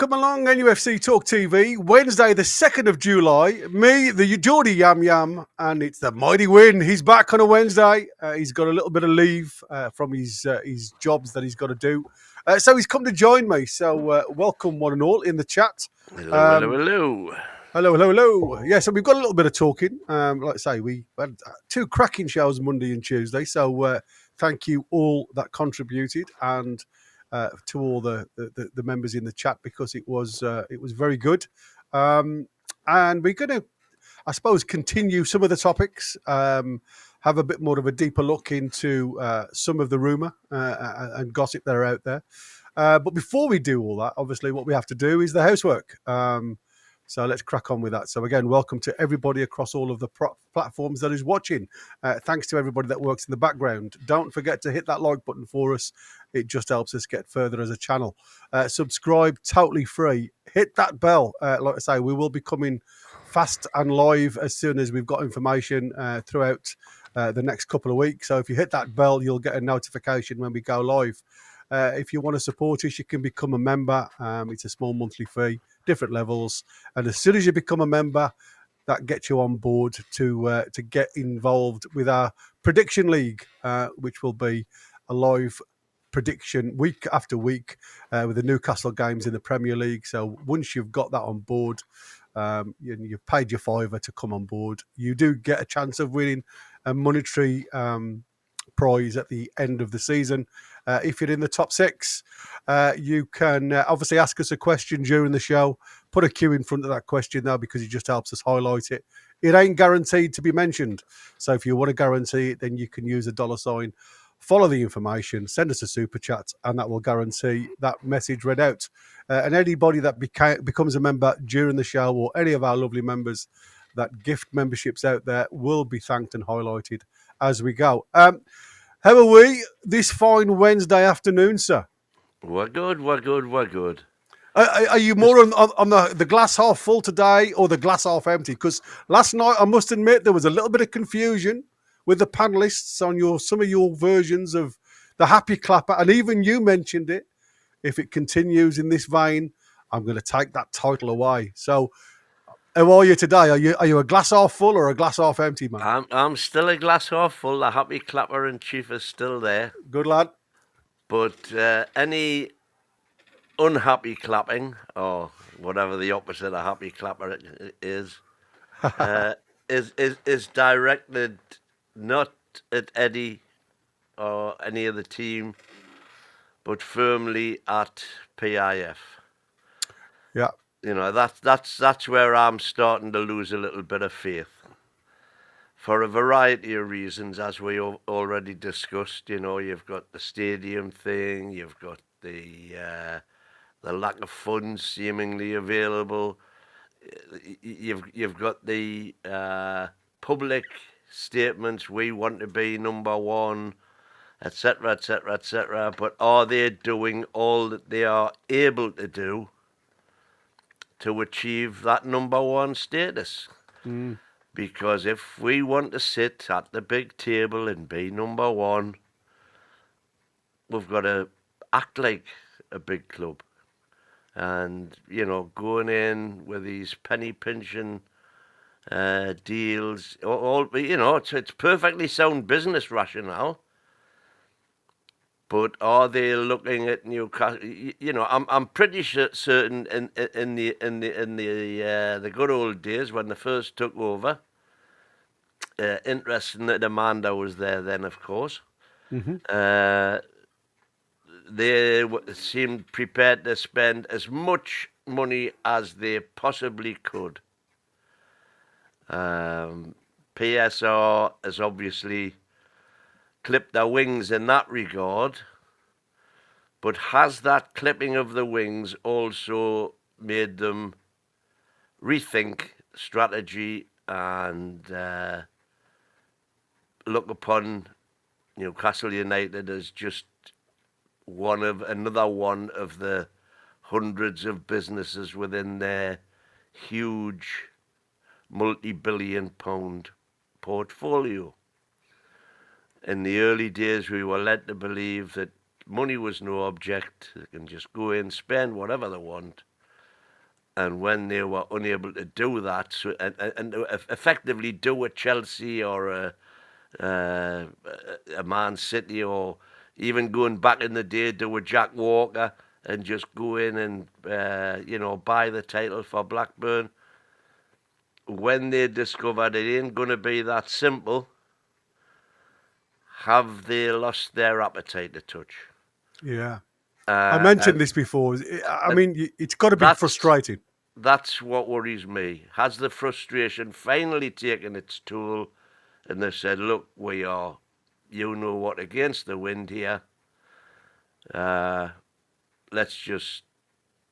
Welcome along, NUFC Talk TV, Wednesday, the 2nd of July. Me, the Geordie Yam Yam, and it's the mighty Win. He's back on a Wednesday. He's got a little bit of leave from his jobs that he's got to do. So he's come to join me. So welcome one and all in the chat. Hello. Hello. Yeah, so we've got a little bit of talking. Like I say, we had two cracking shows Monday and Tuesday. So thank you all that contributed and to all the members in the chat, because it was very good. And we're going to, I suppose, continue some of the topics, have a bit more of a deeper look into some of the rumour and gossip that are out there. But before we do all that, obviously what we have to do is the housework. So let's crack on with that. So again, welcome to everybody across all of the platforms that is watching. Thanks to everybody that works in the background. Don't forget to hit that like button for us. It just helps us get further as a channel. Subscribe, totally free. Hit that bell. Like I say, we will be coming fast and live as soon as we've got information throughout the next couple of weeks. So if you hit that bell, you'll get a notification when we go live. If you want to support us, you can become a member. It's a small monthly fee, different levels. And as soon as you become a member, that gets you on board to get involved with our prediction league, which will be a live prediction week after week with the Newcastle games in the Premier League. So once you've got that on board, you've paid your £5 to come on board, you do get a chance of winning a monetary prize at the end of the season. If you're in the top 6, you can obviously ask us a question during the show. Put a Q in front of that question though, because it just helps us highlight it. It ain't guaranteed to be mentioned. So if you want to guarantee it, then you can use a $sign. Follow the information, send us a super chat, and that will guarantee that message read out. And anybody that becomes a member during the show, or any of our lovely members that gift memberships out there, will be thanked and highlighted as we go. How are we this fine Wednesday afternoon, sir? We're good. Are you more on the glass half full today, or the glass half empty? Because last night, I must admit, there was a little bit of confusion with the panelists on some of your versions of the happy clapper, and even you mentioned it. If it continues in this vein, I'm going to take that title away. So, how are you today? Are you a glass half full or a glass half empty, man? I'm still a glass half full. The happy clapper in chief is still there. Good lad. But any unhappy clapping, or whatever the opposite of happy clapper is directed not at Eddie or any of the team, but firmly at PIF. Yeah. You know, that's where I'm starting to lose a little bit of faith. For a variety of reasons, as we already discussed. You know, you've got the stadium thing, you've got the lack of funds seemingly available, you've got the public statements, we want to be number one, etc. But are they doing all that they are able to do to achieve that number one status? Because if we want to sit at the big table and be number one, we've got to act like a big club. And, you know, going in with these penny pinching deals, all you know, it's perfectly sound business rationale. But are they looking at Newcastle? You know, I'm pretty certain in the good old days when they first took over. Interesting that Amanda was there then, of course. They seemed prepared to spend as much money as they possibly could. PSR has obviously clipped their wings in that regard, but has that clipping of the wings also made them rethink strategy and look upon Newcastle United as just another one of the hundreds of businesses within their huge multi-billion-pound portfolio? In the early days, we were led to believe that money was no object. They can just go in, spend whatever they want, And when they were unable to do that, so, and effectively do a Chelsea or a Man City, or even going back in the day, do a Jack Walker and just go in and, buy the title for Blackburn. When they discovered it ain't going to be that simple, have they lost their appetite to touch? Yeah. I mentioned this before. I mean, it's got to be frustrating. That's what worries me. Has the frustration finally taken its toll, and they've said, look, we are, what, against the wind here. Let's just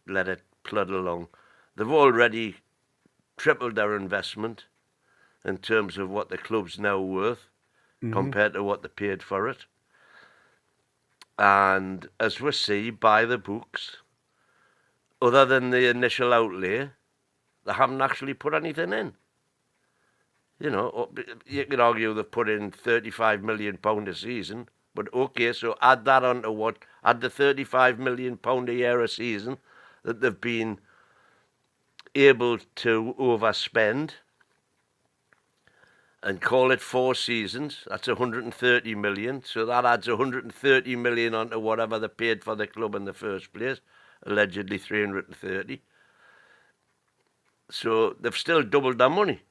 let it plod along. They've already tripled their investment in terms of what the club's now worth compared to what they paid for it. And as we see by the books, other than the initial outlay, they haven't actually put anything in. You can argue they've put in £35 million a season, but okay, so add that on to what? Add the £35 million a year a season that they've been able to overspend, and call it 4 seasons. That's 130 million. So that adds 130 million onto whatever they paid for the club in the first place, allegedly 330. So they've still doubled their money.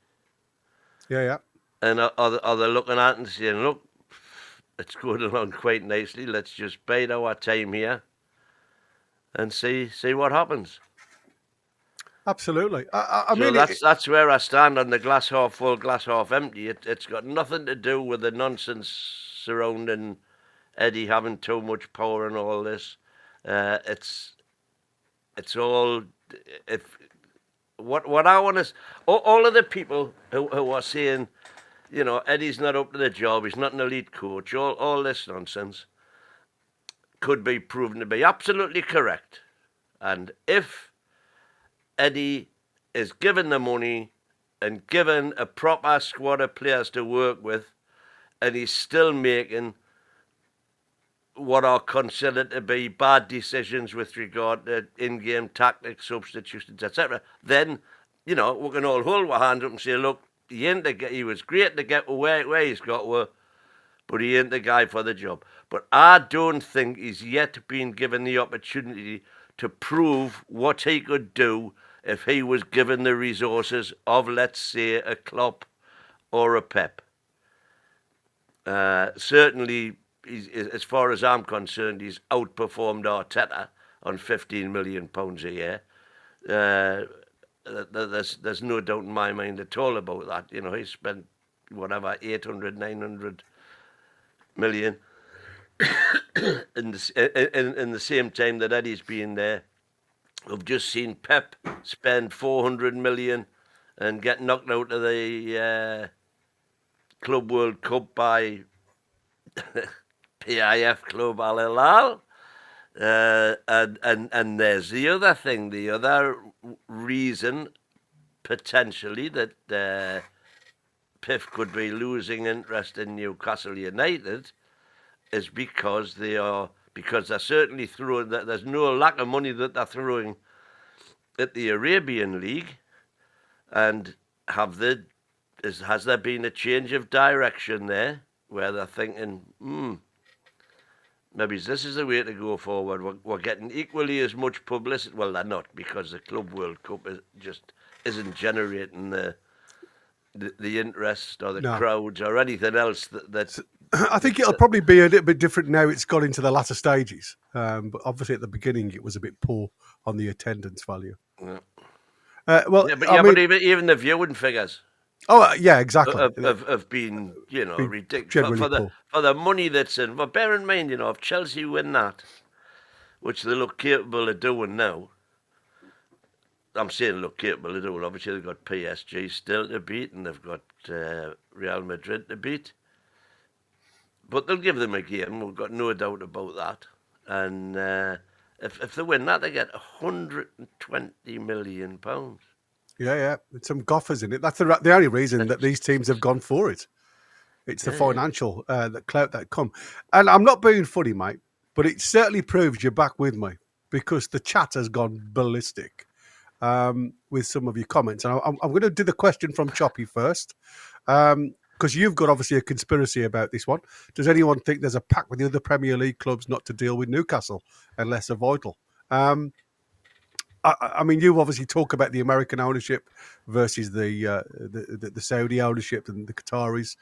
Yeah. And are they looking at it and saying, look, it's going along quite nicely. Let's just bide our time here and see what happens. Absolutely. I mean, that's where I stand on the glass half full, glass half empty. It's got nothing to do with the nonsense surrounding Eddie having too much power and all this. It's all what I want is all of the people who are saying, Eddie's not up to the job. He's not an elite coach. All this nonsense could be proven to be absolutely correct. And if Eddie is given the money and given a proper squad of players to work with, and he's still making what are considered to be bad decisions with regard to in-game tactics, substitutions, etc., then, we can all hold our hands up and say, look, he was great to get where he's got to, but he ain't the guy for the job. But I don't think he's yet been given the opportunity to prove what he could do if he was given the resources of, let's say, a Klopp or a Pep. Certainly, as far as I'm concerned, he's outperformed Arteta on £15 million a year. There's no doubt in my mind at all about that. He spent, 800, 900 million in the same time that Eddie's been there. We've just seen Pep spend 400 million and get knocked out of the Club World Cup by PIF Club Al Hilal. And there's the other thing, the other reason potentially that PIF could be losing interest in Newcastle United is because they're certainly throwing, there's no lack of money that they're throwing at the Arabian League. And has there been a change of direction there where they're thinking, maybe this is the way to go forward. We're getting equally as much publicity. Well, they're not, because the Club World Cup isn't generating the interest or the crowds or anything else that I think it'll probably be a little bit different now it's got into the latter stages. But obviously at the beginning it was a bit poor on the attendance value. Yeah. But even the viewing figures. Oh, yeah, exactly. Have been, ridiculous for the money that's in. But bear in mind, if Chelsea win that, which they look capable of doing now, I'm saying look capable of doing. Obviously, they've got PSG still to beat, and they've got Real Madrid to beat. But they'll give them a game. We've got no doubt about that. And if they win that, they get £120 million. Yeah. With some gophers in it. That's the only reason that these teams have gone for it. It's the financial the clout that come. And I'm not being funny, mate, but it certainly proves you're back with me, because the chat has gone ballistic. with some of your comments. And I'm going to do the question from Choppy first, because you've got obviously a conspiracy about this one. Does anyone think there's a pact with the other Premier League clubs not to deal with Newcastle unless they're vital? I mean, you obviously talk about the American ownership versus the Saudi ownership and the Qataris.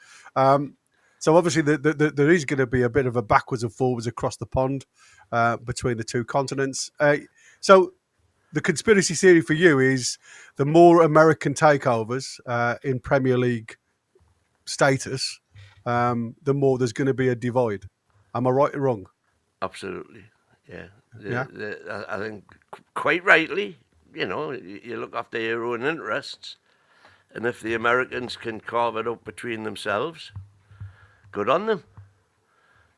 So obviously there is going to be a bit of a backwards and forwards across the pond between the two continents. So the conspiracy theory for you is the more American takeovers in Premier League status, the more there's going to be a divide. Am I right or wrong? Absolutely, yeah. Yeah. I think quite rightly, you look after your own interests, and if the Americans can carve it up between themselves, good on them.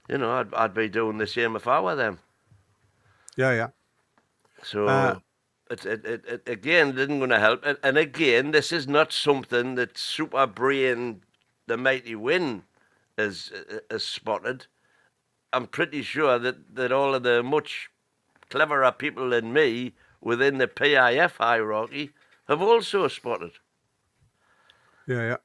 I'd be doing the same if I were them. Yeah. So it again didn't going to help. And again, this is not something that Super Brain, the mighty Win, has spotted. I'm pretty sure that all of the much cleverer people than me within the PIF hierarchy have also spotted. Yeah.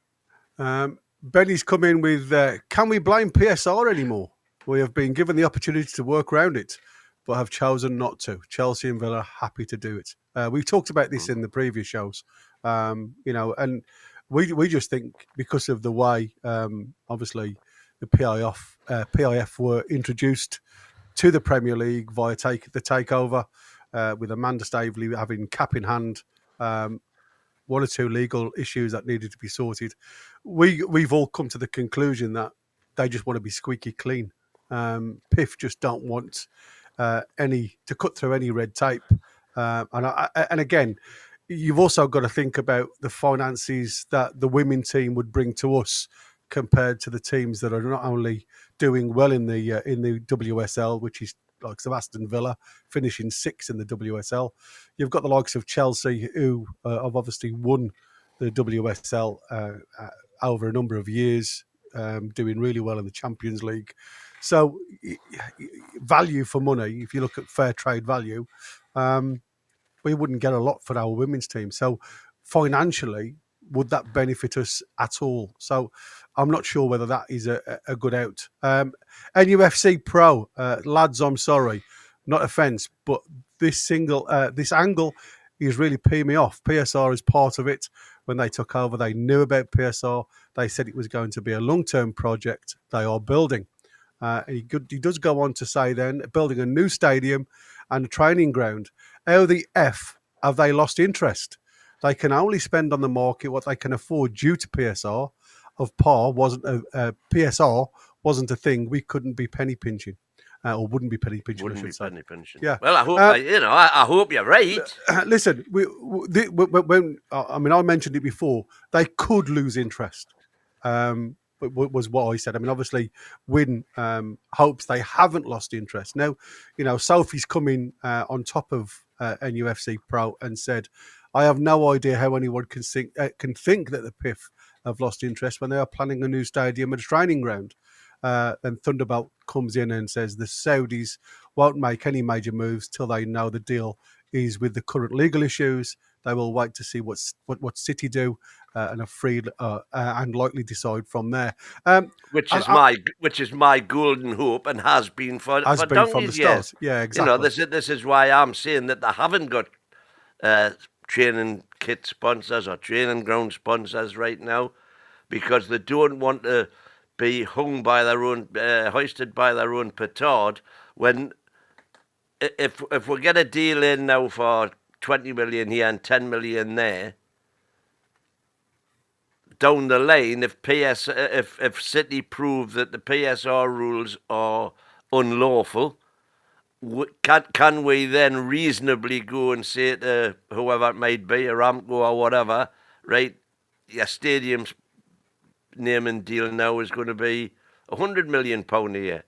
Benny's come in with, can we blame PSR anymore? We have been given the opportunity to work around it, but have chosen not to. Chelsea and Villa are happy to do it. We've talked about this in the previous shows, and we just think because of the way, obviously, the PIF were introduced to the Premier League via the takeover, with Amanda Staveley having cap in hand, one or two legal issues that needed to be sorted. We've all come to the conclusion that they just want to be squeaky clean. PIF just don't want to cut through any red tape. And again, you've also got to think about the finances that the women team would bring to us compared to the teams that are not only doing well in the WSL, which is like Aston Villa, finishing 6th in the WSL. You've got the likes of Chelsea, who have obviously won the WSL over a number of years, doing really well in the Champions League. So value for money, if you look at fair trade value, we wouldn't get a lot for our women's team. So financially, would that benefit us at all? So I'm not sure whether that is a good out. NUFC Pro, lads, I'm sorry, not offence, but this angle is really peeing me off. PSR is part of it. When they took over, they knew about PSR. They said it was going to be a long-term project they are building. He does go on to say then, building a new stadium and a training ground. How the F have they lost interest? They can only spend on the market what they can afford due to PSR. PSR wasn't a thing. We couldn't be penny pinching, or wouldn't be penny pinching. Penny pinching. Yeah. Well, I hope I hope you're right. Listen, I mentioned it before. They could lose interest. Was what I said. I mean, obviously, Win hopes they haven't lost interest. Now, Sophie's come in on top of NUFC Pro and said, I have no idea how anyone can think that the PIF have lost interest when they are planning a new stadium and a training ground. Then Thunderbolt comes in and says the Saudis won't make any major moves till they know the deal is with the current legal issues. They will wait to see what City do and are free and likely decide from there. Which is my golden hope and has been for from the start. Yeah, exactly. This is why I'm saying that they haven't got training kit sponsors or training ground sponsors right now, because they don't want to be hoisted by their own petard. When if we get a deal in now for 20 million here and 10 million there, down the line, if City prove that the PSR rules are unlawful, can we then reasonably go and say to whoever it might be, Aramco or whatever, right, your stadium's name and deal now is going to be £100 million a year,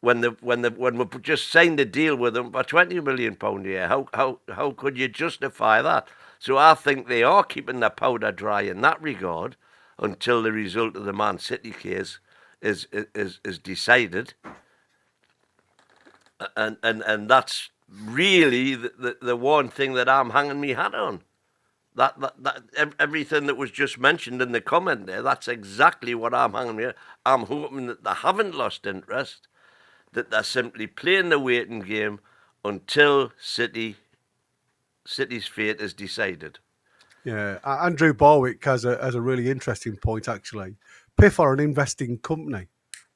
when we just signed a deal with them for £20 million a year? How could you justify that? So I think they are keeping their powder dry in that regard until the result of the Man City case is decided. And that's really the one thing that I'm hanging my hat on. Everything that was just mentioned in the comment there, that's exactly what I'm hanging my hat. I'm hoping that they haven't lost interest, that they're simply playing the waiting game until City's fate is decided. Yeah, Andrew Barwick has a really interesting point actually. PIF are an investing company.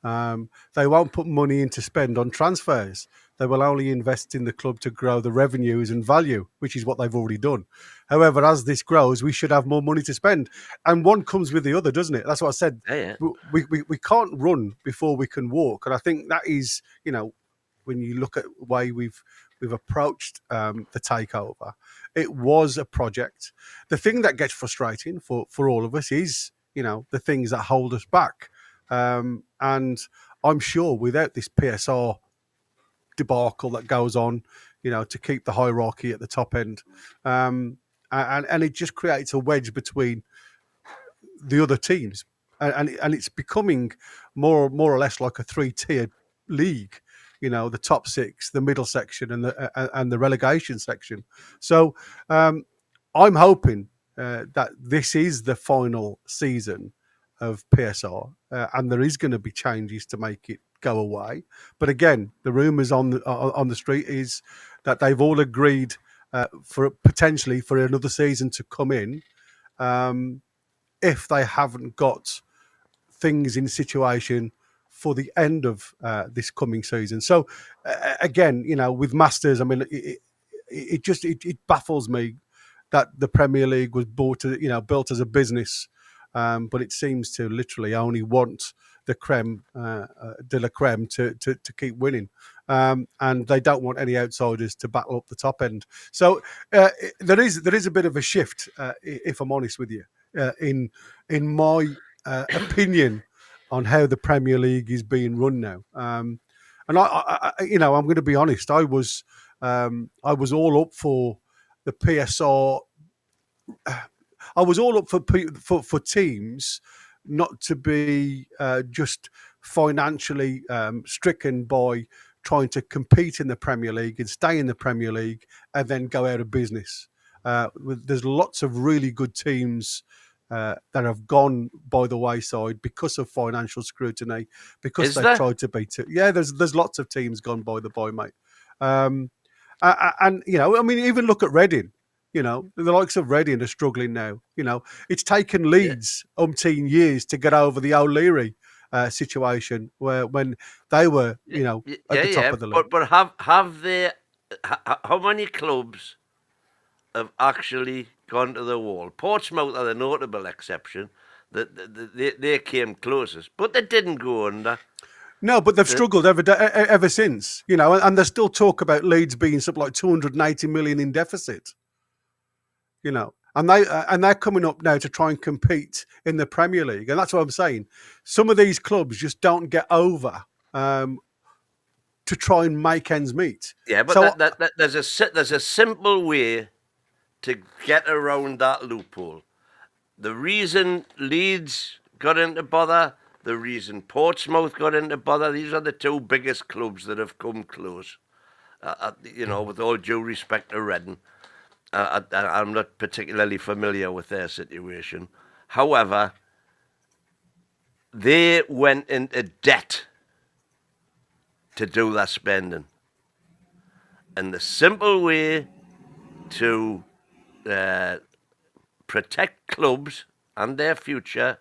They won't put money in to spend on transfers. They will only invest in the club to grow the revenues and value, which is what they've already done. However, as this grows, we should have more money to spend. And one comes with the other, doesn't it? That's what I said. Yeah. We can't run before we can walk. And I think that is, when you look at the way we've approached the takeover, it was a project. The thing that gets frustrating for all of us is, the things that hold us back. And I'm sure without this PSR debacle that goes on, to keep the hierarchy at the top end, and it just creates a wedge between the other teams, and it's becoming more or less like a 3-tiered league. The top six, the middle section, and the relegation section. So I'm hoping that this is the final season of PSR, and there is going to be changes to make it go away. But again, the rumours on the street is that they've all agreed for potentially for another season to come in, if they haven't got things in situation for the end of this coming season. So again, with Masters, I mean, it baffles me that the Premier League was built as a business, but it seems to literally only want the creme de la creme to keep winning, and they don't want any outsiders to battle up the top end. So there is a bit of a shift, if I'm honest with you, in my opinion on how the Premier League is being run now. And I I'm going to be honest. I was all up for the PSR. I was all up for teams not to be just financially stricken by trying to compete in the Premier League and stay in the Premier League and then go out of business. There's lots of really good teams that have gone by the wayside because of financial scrutiny, because they've tried to beat it. Yeah, there's lots of teams gone by, mate. And I mean, even look at Reading. The likes of Reading are struggling now. It's taken Leeds umpteen years to get over the O'Leary situation when they were, at the top of the league. But have they? How many clubs have actually gone to the wall? Portsmouth are the notable exception. They came closest, but they didn't go under. No, but they've struggled ever since. And there's still talk about Leeds being something like 280 million in deficit. And they're coming up now to try and compete in the Premier League, and that's what I'm saying. Some of these clubs just don't get over to try and make ends meet. Yeah, but so, there's a simple way to get around that loophole. The reason Leeds got into bother, the reason Portsmouth got into bother, these are the two biggest clubs that have come close. With all due respect to Reading. I'm not particularly familiar with their situation. However, they went into debt to do their spending. And the simple way to protect clubs and their future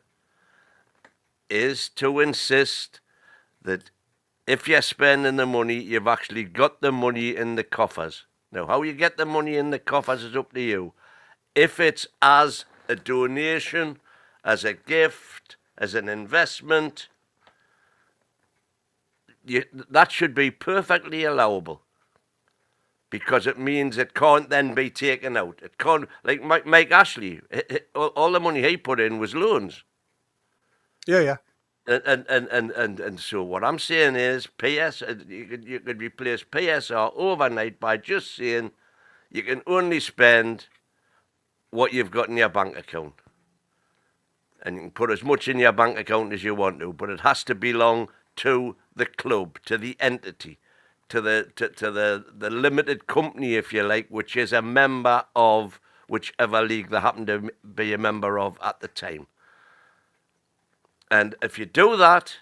is to insist that if you're spending the money, you've actually got the money in the coffers. Now, how you get the money in the coffers is up to you. If it's as a donation, as a gift, as an investment, that should be perfectly allowable, because it means it can't then be taken out. It can't, like Mike Ashley, all the money he put in was loans. Yeah. And so what I'm saying is, you could replace PSR overnight by just saying you can only spend what you've got in your bank account, and you can put as much in your bank account as you want to, but it has to belong to the club, to the entity, to the limited company, if you like, which is a member of whichever league they happen to be a member of at the time. And if you do that,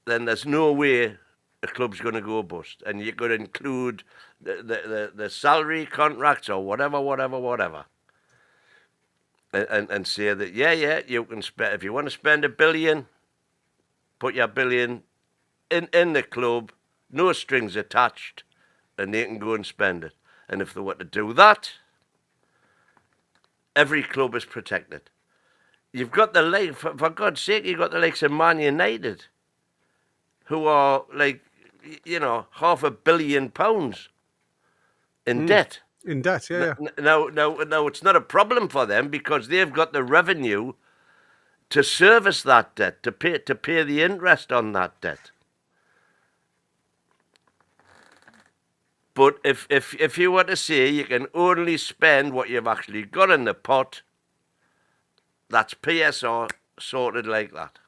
then there's no way a club's going to go bust. And you could include the salary contracts or whatever. And say that, yeah, you can spend, if you want to spend $1 billion, put your $1 billion in the club, no strings attached, and they can go and spend it. And if they were to do that, every club is protected. You've got the like, for God's sake, you've got the likes of Man United, who are like, £500 million in debt. In debt, yeah. Now, it's not a problem for them because they've got the revenue to service that debt, to pay the interest on that debt. But if you were to say you can only spend what you've actually got in the pot, that's PSR sorted like that.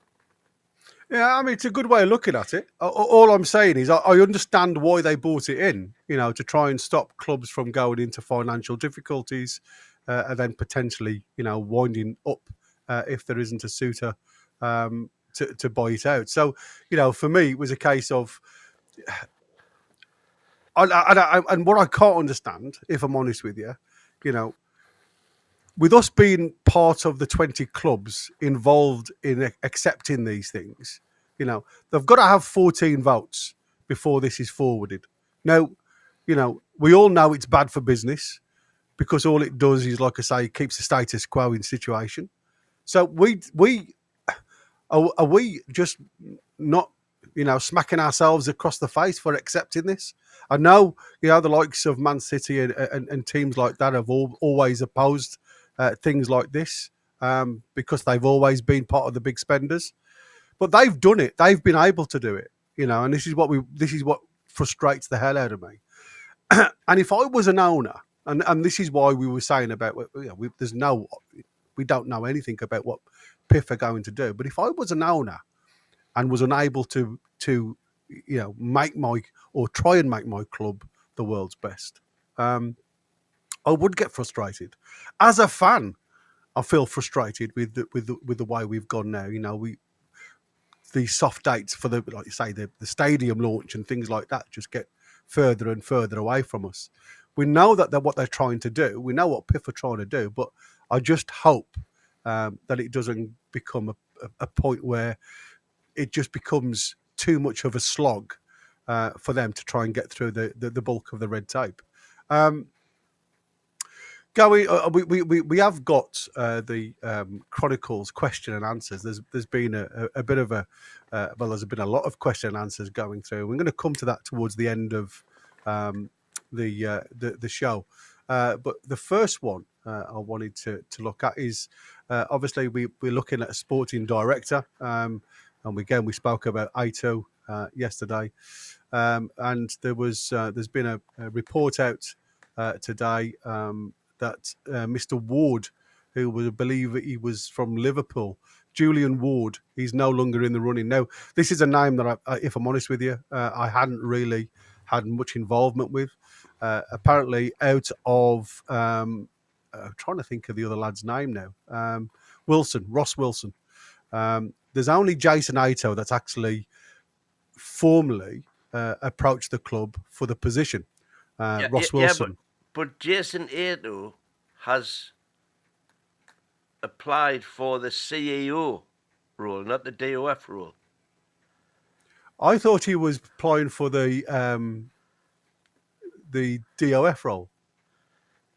Yeah, I mean, it's a good way of looking at it. All I'm saying is I understand why they brought it in, to try and stop clubs from going into financial difficulties and then potentially, winding up if there isn't a suitor to buy it out. So, for me, it was a case of... And what I can't understand, if I'm honest with you, with us being part of the 20 clubs involved in accepting these things, they've got to have 14 votes before this is forwarded. Now, we all know it's bad for business because all it does is, like I say, keeps the status quo in situation. So are we just not, smacking ourselves across the face for accepting this? I know, the likes of Man City and teams like that have always opposed things like this because they've always been part of the big spenders. But they've done it. They've been able to do it, and this is what frustrates the hell out of me. And if I was an owner, and this is why we were saying about, we don't know anything about what PIF are going to do. But if I was an owner and was unable to try and make my club the world's best, I would get frustrated. As a fan, I feel frustrated with the way we've gone now. These soft dates for the stadium launch and things like that just get further and further away from us. We know that they're what they're trying to do. We know what PIF are trying to do, but I just hope that it doesn't become a point where it just becomes too much of a slog for them to try and get through the bulk of the red tape. We have got the Chronicles question and answers. There's been a bit of there's been a lot of question and answers going through. We're going to come to that towards the end of the show. But the first one I wanted to look at is obviously we're looking at a sporting director, and again we spoke about A2 yesterday, and there's been a report out today that Mr. Ward, who I believe he was from Liverpool, Julian Ward, he's no longer in the running. Now, this is a name that, if I'm honest with you, I hadn't really had much involvement with. Apparently, out of I'm trying to think of the other lad's name now, Ross Wilson. There's only Jason Ato that's actually formally approached the club for the position. Ross Wilson. But Jason Ato has applied for the CEO role, not the DOF role. I thought he was applying for the DOF role.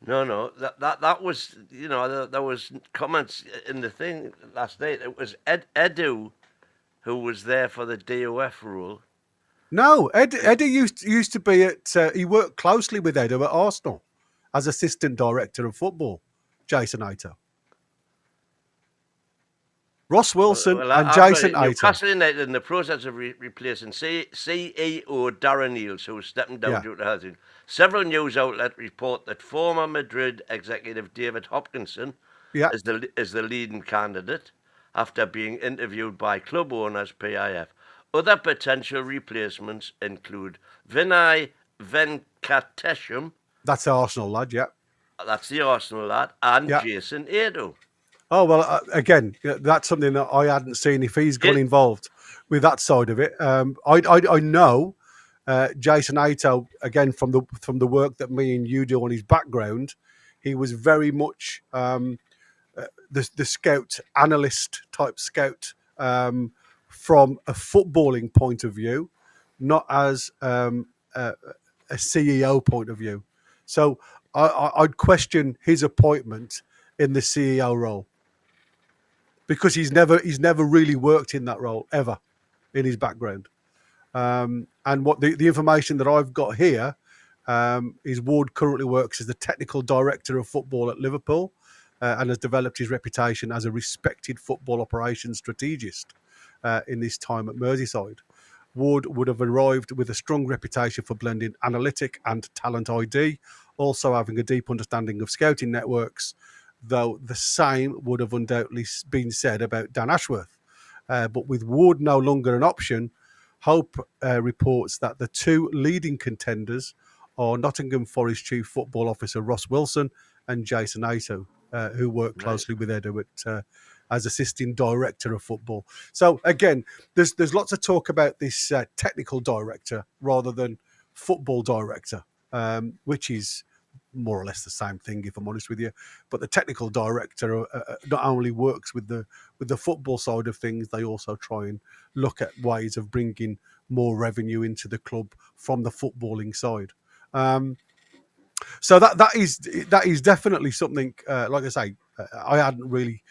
No, that was, there was comments in the thing last night. It was Edu who was there for the DOF role. No, Eddie used to be at. He worked closely with Edu at Arsenal as assistant director of football. Jason Ato, Ross Wilson, and Jason Ato. Newcastle United in the process of replacing CEO Darren Neils, who was stepping down due to health. Several news outlets report that former Madrid executive David Hopkinson is the leading candidate after being interviewed by club owners PIF. Other potential replacements include Vinay Venkatesham, That's the Arsenal lad, yeah. that's the Arsenal lad, and Yeah. Jason Ado. Oh, well, again, that's something that I hadn't seen if he's got involved with that side of it. I know Jason Ato, again, from the work that me and you do on his background, he was very much the scout, analyst type scout from a footballing point of view, not as a CEO point of view. So I'd question his appointment in the CEO role because he's never really worked in that role ever in his background. And what the information that I've got here is Ward currently works as the technical director of football at Liverpool and has developed his reputation as a respected football operations strategist in his time at Merseyside. Ward would have arrived with a strong reputation for blending analytic and talent ID, also having a deep understanding of scouting networks, though the same would have undoubtedly been said about Dan Ashworth. But with Ward no longer an option, Hope reports that the two leading contenders are Nottingham Forest Chief Football Officer Ross Wilson and Jason Ato, who work closely with Edo as assisting director of football. So again, there's lots of talk about this technical director rather than football director, which is more or less the same thing, if I'm honest with you. But the technical director not only works with the football side of things, they also try and look at ways of bringing more revenue into the club from the footballing side. So that is definitely something. Like I say, I hadn't really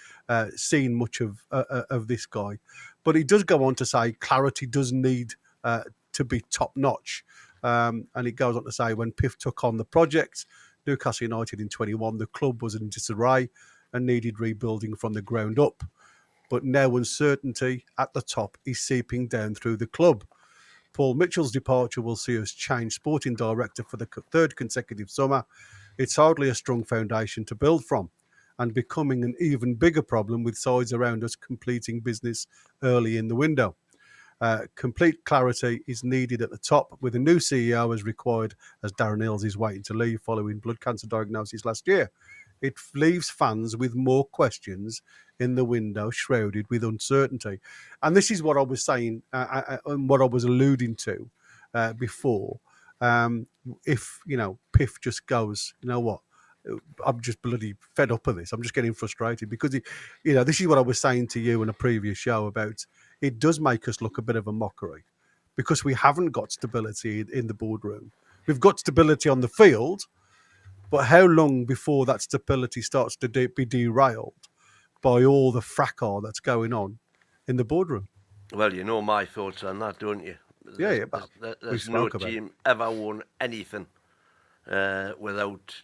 seen much of this guy, but he does go on to say clarity does need to be top notch, and it goes on to say when Piff took on the project, Newcastle United in 21, the club was in disarray and needed rebuilding from the ground up. But now uncertainty at the top is seeping down through the club. Paul Mitchell's departure will see us change sporting director for the third consecutive summer. It's hardly a strong foundation to build from, and becoming an even bigger problem with sides around us completing business early in the window. Complete clarity is needed at the top, with a new CEO as required, as Darren Hills is waiting to leave following blood cancer diagnosis last year. It leaves fans with more questions in the window, shrouded with uncertainty. And this is what I was saying and what I was alluding to before. If, Piff just goes, you know what, I'm just bloody fed up of this. I'm just getting frustrated because, this is what I was saying to you in a previous show about it does make us look a bit of a mockery because we haven't got stability in the boardroom. We've got stability on the field, but how long before that stability starts to be derailed by all the fracas that's going on in the boardroom? Well, you know my thoughts on that, don't you? Yeah. There's no team ever won anything without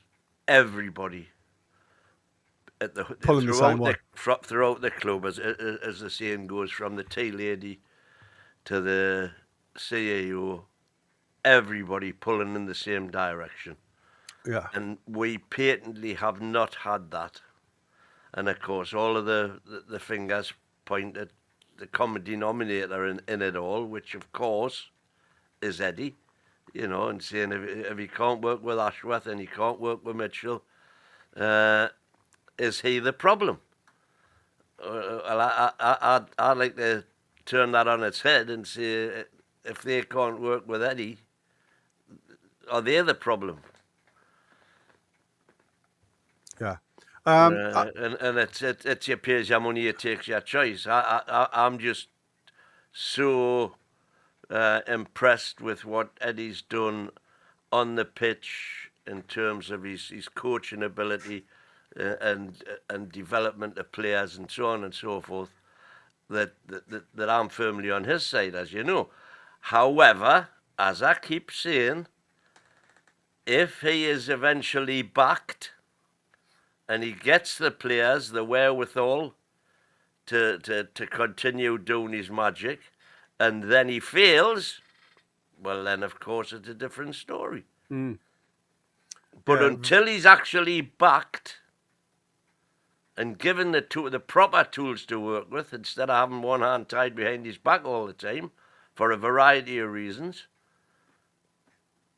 everybody pulling the same way throughout the club, as the saying goes, from the tea lady to the CEO, everybody pulling in the same direction. Yeah. And we patently have not had that. And of course, all of the fingers point at the common denominator in it all, which of course is Eddie, and saying if he can't work with Ashworth and he can't work with Mitchell, is he the problem? I'd like to turn that on its head and say, if they can't work with Eddie, are they the problem? Yeah. And it's your pays your money, it takes your choice. I'm just so impressed with what Eddie's done on the pitch in terms of his coaching ability and development of players and so on and so forth, that I'm firmly on his side, as you know. However, as I keep saying, if he is eventually backed and he gets the players the wherewithal to continue doing his magic, and then he fails, well, then, of course, it's a different story. But until he's actually backed and given the proper tools to work with, instead of having one hand tied behind his back all the time, for a variety of reasons.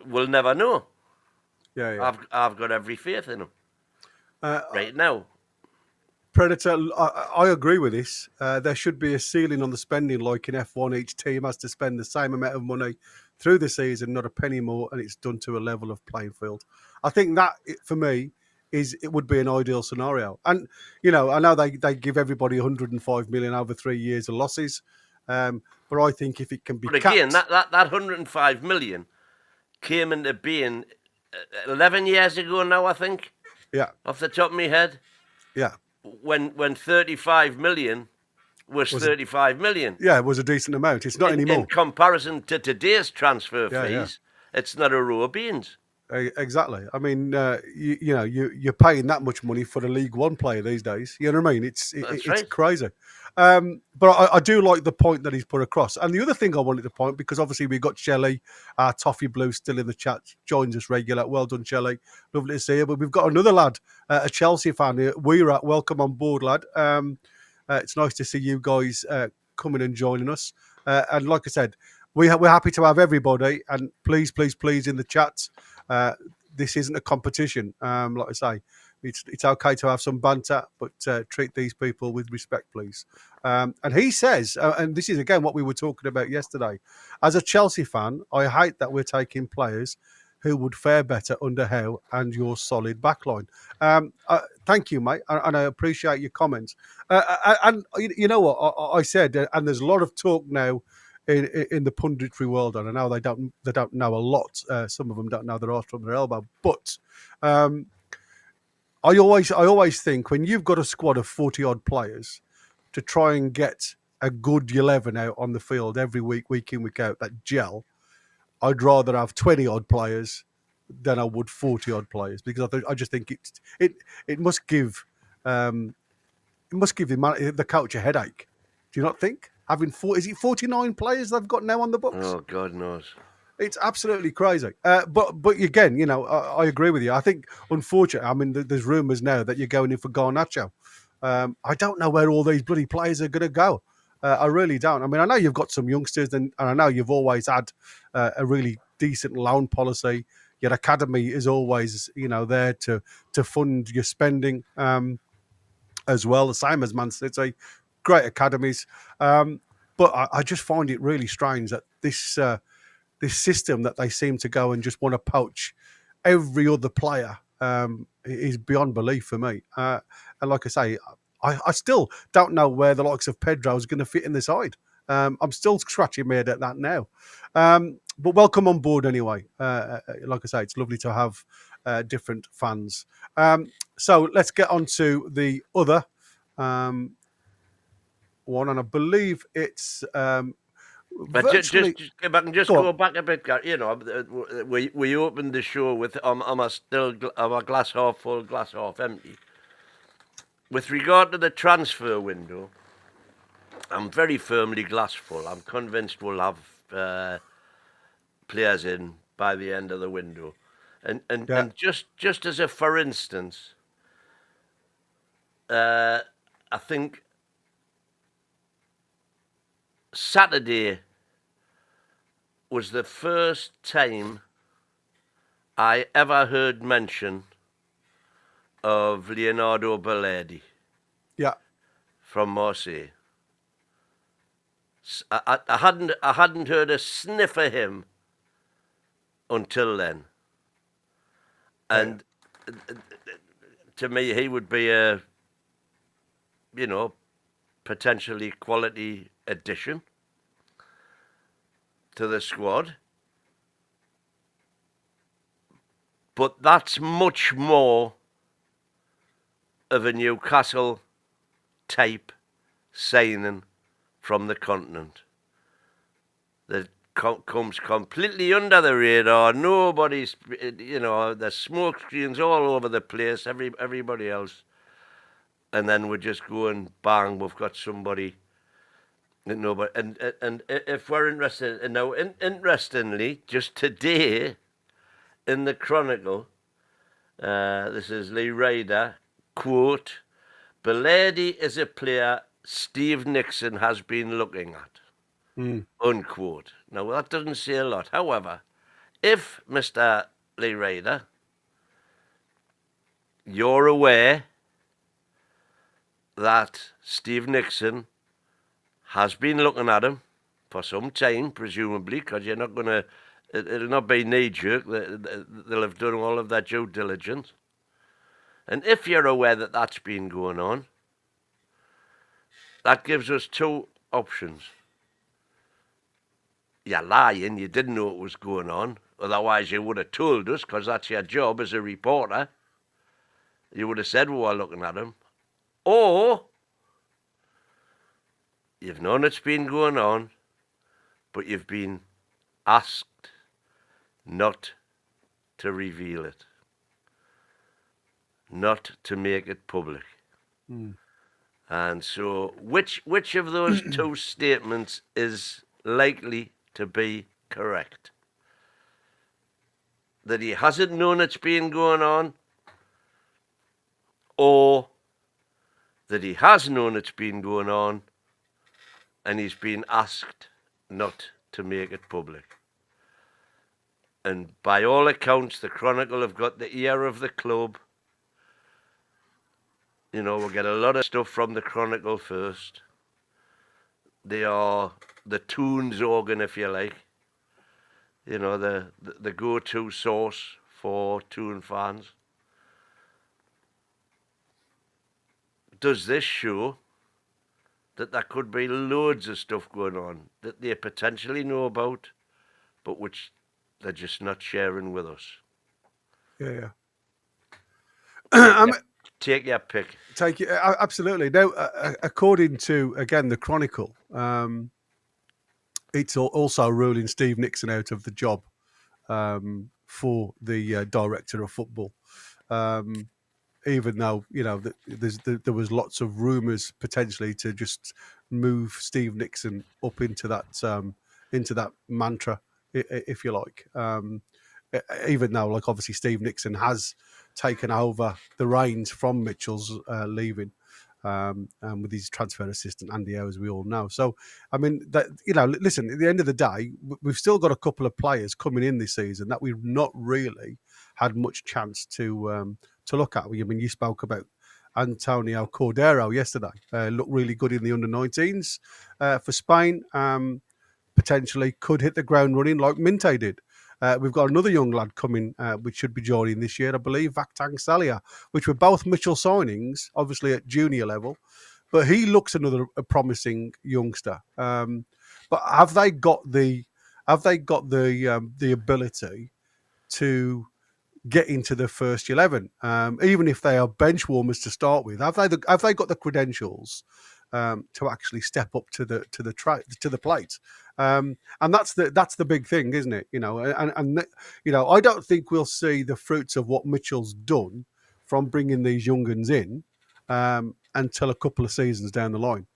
We'll never know. Yeah. I've got every faith in him right now. Predator, I agree with this. There should be a ceiling on the spending, like in F1. Each team has to spend the same amount of money through the season, not a penny more, and it's done to a level of playing field. I think that, for me, it would be an ideal scenario. And, you know, I know they give everybody 105 million over 3 years of losses, but I think if it can be But again, capped... that 105 million came into being 11 years ago now, I think, Yeah, off the top of my head, yeah. when 35 million was 35 million. Yeah, it was a decent amount. It's not In anymore. comparison to today's transfer Yeah, yeah. fees, it's not a row of beans. Exactly. I mean, you're paying that much money for a League One player these days. You know what I mean? It's right. crazy. But I do like the point that he's put across. And the other thing I wanted to point, because obviously we've got Shelley, Toffee Blue, still in the chat, joins us regular. Well done, Shelley. Lovely to see you. But we've got another lad, a Chelsea fan here. We're welcome on board, lad. It's nice to see you guys coming and joining us. And like I said, we're happy to have everybody. And please in the chat. This isn't a competition. Like I say, it's okay to have some banter, but treat these people with respect, please. And he says, and this is again what we were talking about yesterday, as a Chelsea fan, I hate that we're taking players who would fare better under Howe and your solid backline. Thank you, mate, and I appreciate your comments. And you know what I said, and there's a lot of talk now in the punditry world, and I know they don't know a lot. Some of them don't know their arse from their elbow. But I always think when you've got a squad of 40 odd players, to try and get a good 11 out on the field every week, week in, week out, that gel, I'd rather have 20 odd players than I would 40 odd players, because I just think it must give the coach a headache. Do you not think? Having is it 49 players they've got now on the books? Oh, God knows. It's absolutely crazy. But again, you know, I agree with you. I think, unfortunately, I mean, there's rumours now that you're going in for Garnacho. I don't know where all these bloody players are going to go. I really don't. I mean, I know you've got some youngsters, and I know you've always had a really decent loan policy. Your academy is always, you know, there to fund your spending as well, the same as Man City. Great academies. But I just find it really strange that this system that they seem to go and just want to poach every other player is beyond belief for me. And like I say, I still don't know where the likes of Pedro is going to fit in the side. I'm still scratching my head at that now. But welcome on board anyway. Like I say, it's lovely to have different fans. So let's get on to the other one, and I believe it's But just if I can just go back a bit, you know, we opened the show with I'm a glass half full, glass half empty. With regard to the transfer window, I'm very firmly glass full. I'm convinced we'll have players in by the end of the window, and just as a for instance, I think Saturday was the first time I ever heard mention of Leonardo Bellardi. Yeah. From Marseille. I hadn't heard a sniff of him until then. And to me, he would be a, you know, potentially quality addition to the squad. But that's much more of a Newcastle type signing from the continent that comes completely under the radar. Nobody's, you know, there's smoke screens all over the place, everybody else. And then we just go and bang, we've got somebody that nobody. And if we're interested, and now interestingly, just today in the Chronicle, this is Lee Ryder, quote, Bellardi is a player Steve Nixon has been looking at. unquote. Now, that doesn't say a lot. However, if Mr. Lee Ryder, you're aware that Steve Nixon has been looking at him for some time, presumably, because you're not going to, it'll not be knee-jerk. They'll have done all of their due diligence. And if you're aware that that's been going on, that gives us two options. You're lying, you didn't know it was going on. Otherwise, you would have told us, because that's your job as a reporter. You would have said we were looking at him. Or you've known it's been going on, but you've been asked not to reveal it, not to make it public. And so which of those two statements is likely to be correct? That he hasn't known it's been going on, or that he has known it's been going on and he's been asked not to make it public? And by all accounts, the Chronicle have got the ear of the club. You know, we'll get a lot of stuff from the Chronicle first. They are the Toons organ, if you like. You know, the go-to source for Toon fans. Does this show that there could be loads of stuff going on that they potentially know about, but which they're just not sharing with us? Yeah. Take your pick. Take it, absolutely. Now, according to, again, the Chronicle, it's also ruling Steve Nixon out of the job for the director of football. Even though, you know, there was lots of rumours potentially to just move Steve Nixon up into that mantra, if you like. Even though, like, obviously Steve Nixon has taken over the reins from Mitchell's leaving, and with his transfer assistant Andy Howe, as we all know. So, I mean, that, you know, listen, at the end of the day, we've still got a couple of players coming in this season that we've not really had much chance to look at. I mean, you spoke about Antonio Cordero yesterday. Looked really good in the under-19s for Spain. Potentially could hit the ground running like Minte did. We've got another young lad coming, which should be joining this year, I believe, Vaktang Salia, which were both Mitchell signings, obviously at junior level. But he looks a promising youngster. But have they got the ability to get into the first 11, even if they are bench warmers to start with? Have they got the credentials to actually step up to the plate? And that's the big thing, isn't it? You know, and you know, I don't think we'll see the fruits of what Mitchell's done from bringing these young'uns in until a couple of seasons down the line.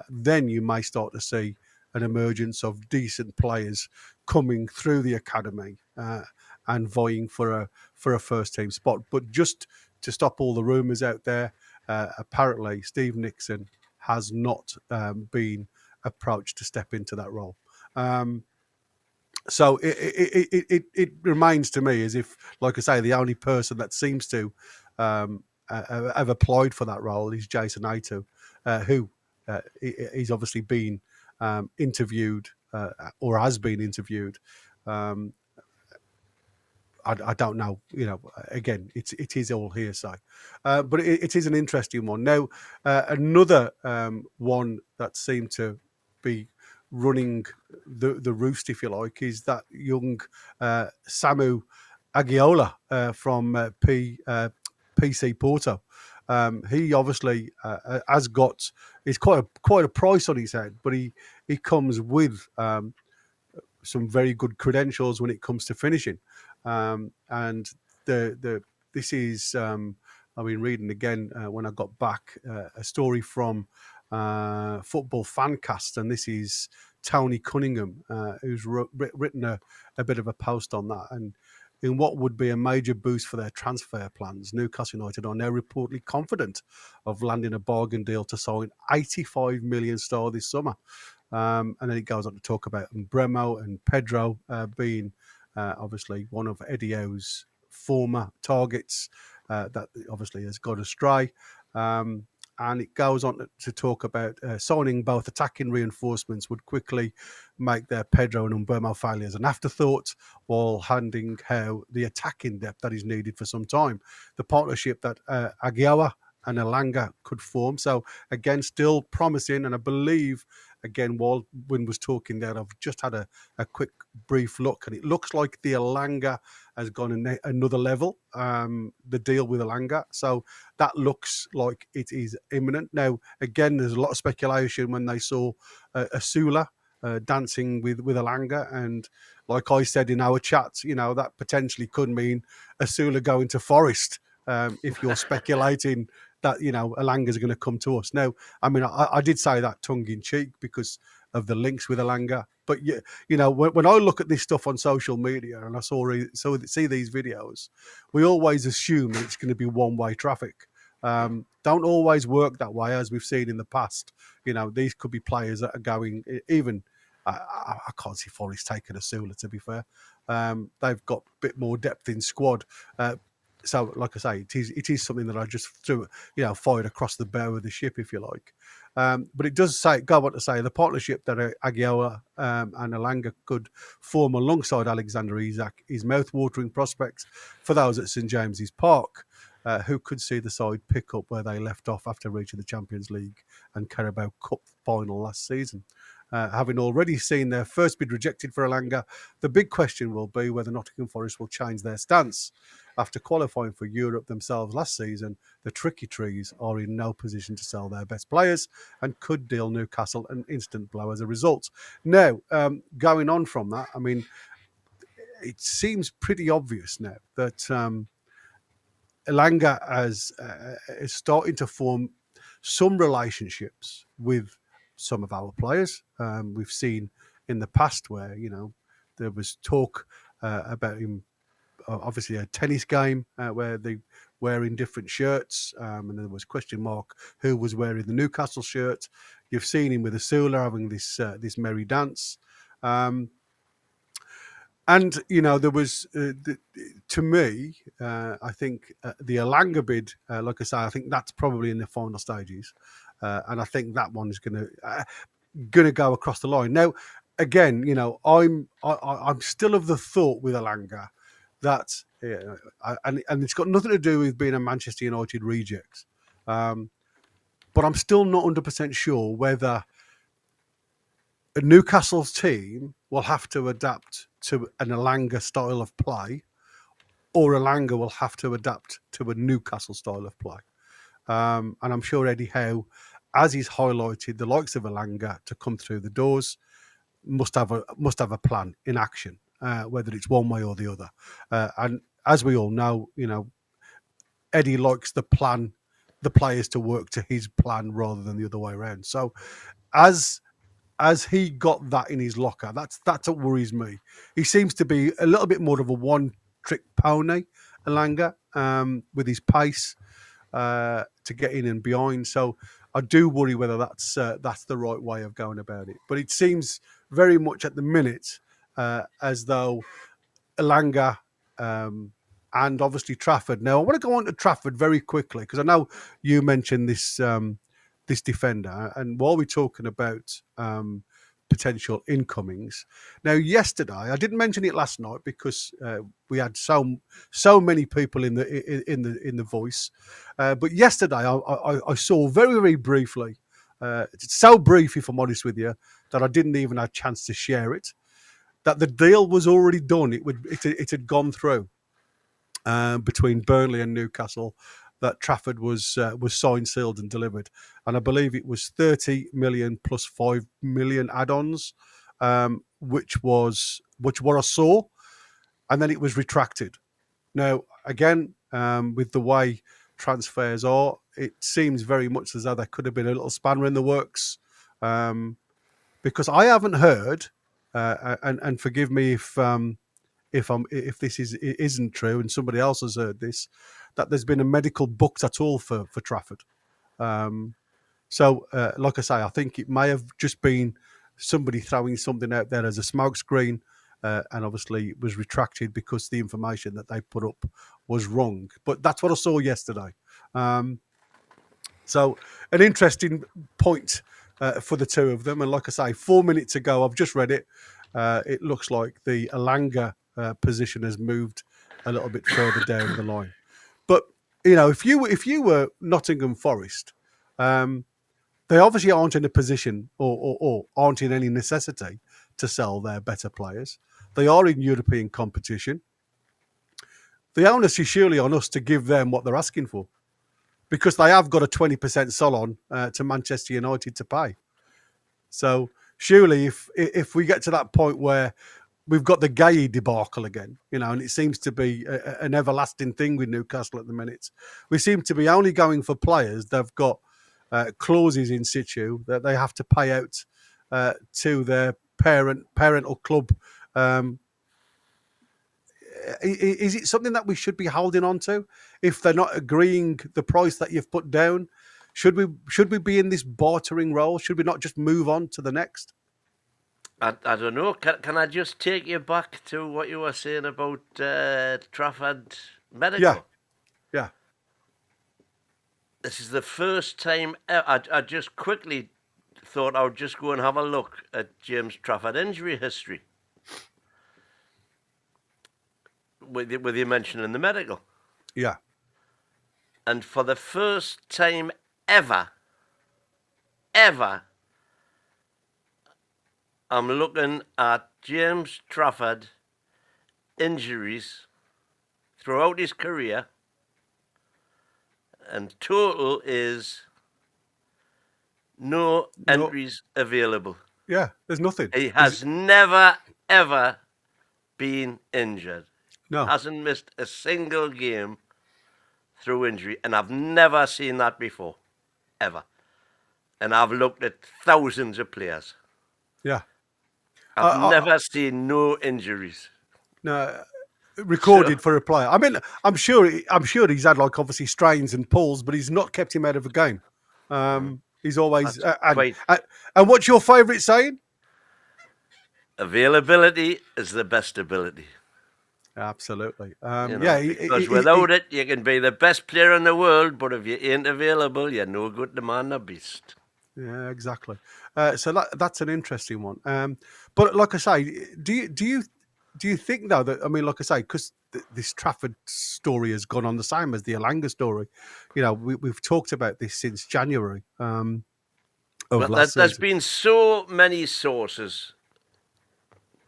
Then you may start to see an emergence of decent players coming through the academy and vying for a first team spot. But just to stop all the rumours out there, apparently Steve Nixon has not been approached to step into that role. So it remains to me as if, like I say, the only person that seems to have applied for that role is Jason Aitu, who he's obviously been interviewed or has been interviewed. I don't know, you know, again, it is all hearsay. But it is an interesting one. Now, another one that seemed to be running the roost, if you like, is that young Samu Agiola from PC Porto. He obviously is quite a price on his head, but he comes with some very good credentials when it comes to finishing. And this is I've been reading again when I got back a story from Football Fancast, and this is Tony Cunningham who's written a bit of a post on that. And in what would be a major boost for their transfer plans, Newcastle United are now reportedly confident of landing a bargain deal to sign 85 million star this summer. And then it goes on to talk about Bremo and Pedro being obviously one of Eddie Howe's former targets that obviously has gone astray. And it goes on to talk about signing both attacking reinforcements would quickly make their Pedro and Umbermo failures an afterthought, while handing Howe the attacking depth that is needed for some time. The partnership that Aguioa and Elanga could form. So again, still promising, and I believe again, while Wynn was talking there, I've just had a quick brief look, and it looks like the Elanga has gone another level, the deal with Elanga. So that looks like it is imminent. Now, again, there's a lot of speculation when they saw Asula dancing with Elanga. And like I said in our chats, that potentially could mean Asula going to Forest if you're speculating that, Elanga's going to come to us. Now, I mean, I did say that tongue in cheek because of the links with Elanga. But, when I look at this stuff on social media and I see these videos, we always assume that it's going to be one-way traffic. Don't always work that way, as we've seen in the past. These could be players that are going, even, I can't see Forest taking Asula, to be fair. They've got a bit more depth in squad. So, like I say, it is something that I just threw, fired across the bow of the ship, if you like. But it does go on to say the partnership that Aguioa and Elanga could form alongside Alexander Isak is mouth-watering prospects for those at St James's Park, who could see the side pick up where they left off after reaching the Champions League and Carabao Cup final last season. Having already seen their first bid rejected for Elanga, the big question will be whether Nottingham Forest will change their stance. After qualifying for Europe themselves last season, the Tricky Trees are in no position to sell their best players and could deal Newcastle an instant blow as a result. Now, going on from that, I mean, it seems pretty obvious now that Elanga is starting to form some relationships with some of our players. We've seen in the past where, there was talk about him, obviously a tennis game where they wearing different shirts, and there was question mark who was wearing the Newcastle shirt. You've seen him with Asula having this merry dance. And, there was, to me, I think the Elanga bid, like I say, I think that's probably in the final stages. And I think that one is going to go across the line. Now, again, I'm still of the thought with Elanga that, and it's got nothing to do with being a Manchester United reject. But I'm still not 100% sure whether a Newcastle's team will have to adapt to an Elanga style of play, or Elanga will have to adapt to a Newcastle style of play. And I'm sure Eddie Howe, as he's highlighted the likes of Elanga to come through the doors, must have a plan in action, whether it's one way or the other. And as we all know, Eddie likes the players to work to his plan rather than the other way around. So as he got that in his locker, that's what worries me. He seems to be a little bit more of a one-trick pony, Elanga, with his pace to get in and behind. So I do worry whether that's the right way of going about it. But it seems very much at the minute as though Elanga and obviously Trafford. Now, I want to go on to Trafford very quickly because I know you mentioned this defender, and while we're talking about potential incomings, now yesterday I didn't mention it last night because we had so many people in the voice, but yesterday I saw very, very briefly, so brief if I'm honest with you, that I didn't even have a chance to share it, that the deal was already done. It had gone through between Burnley and Newcastle, that Trafford was signed, sealed and delivered. And I believe it was 30 million plus 5 million add-ons, which was what I saw. And then it was retracted. Now, again, with the way transfers are, it seems very much as though there could have been a little spanner in the works. Because I haven't heard, and forgive me if this isn't true and somebody else has heard this, that there's been a medical booked at all for Trafford. So, like I say, I think it may have just been somebody throwing something out there as a smokescreen, and obviously was retracted because the information that they put up was wrong. But that's what I saw yesterday. So an interesting point for the two of them. And like I say, 4 minutes ago, I've just read it. It looks like the Alanga position has moved a little bit further down the line. But if you were Nottingham Forest, they obviously aren't in a position or aren't in any necessity to sell their better players. They are in European competition. The onus is surely on us to give them what they're asking for, because they have got a 20% sell on to Manchester United to pay. So surely if we get to that point where we've got the Gay debacle again, and it seems to be an everlasting thing with Newcastle at the minute, we seem to be only going for players that have got clauses in situ that they have to pay out to their parental club. Is it something that we should be holding on to if they're not agreeing the price that you've put down? Should we be in this bartering role? Should we not just move on to the next? I don't know. Can I just take you back to what you were saying about Trafford Medical? Yeah. This is the first time I just quickly thought I would just go and have a look at James Trafford injury history. With you mentioning the medical. Yeah. And for the first time ever, I'm looking at James Trafford injuries throughout his career, and total is no entries available. Yeah, there's nothing. He has never, ever been injured. No. Hasn't missed a single game through injury, and I've never seen that before, ever. And I've looked at thousands of players. Yeah. I've never seen no injuries. No, recorded for a player. I mean, I'm sure he's had obviously strains and pulls, but he's not kept him out of a game. He's always and what's your favourite saying? Availability is the best ability. Absolutely. Because without it, you can be the best player in the world, but if you ain't available, you're no good to man the beast. Yeah, exactly. So that's an interesting one. But like I say, do you think though that, I mean, like I say, because this Trafford story has gone on the same as the Alanga story. We've talked about this since January. There's been so many sources,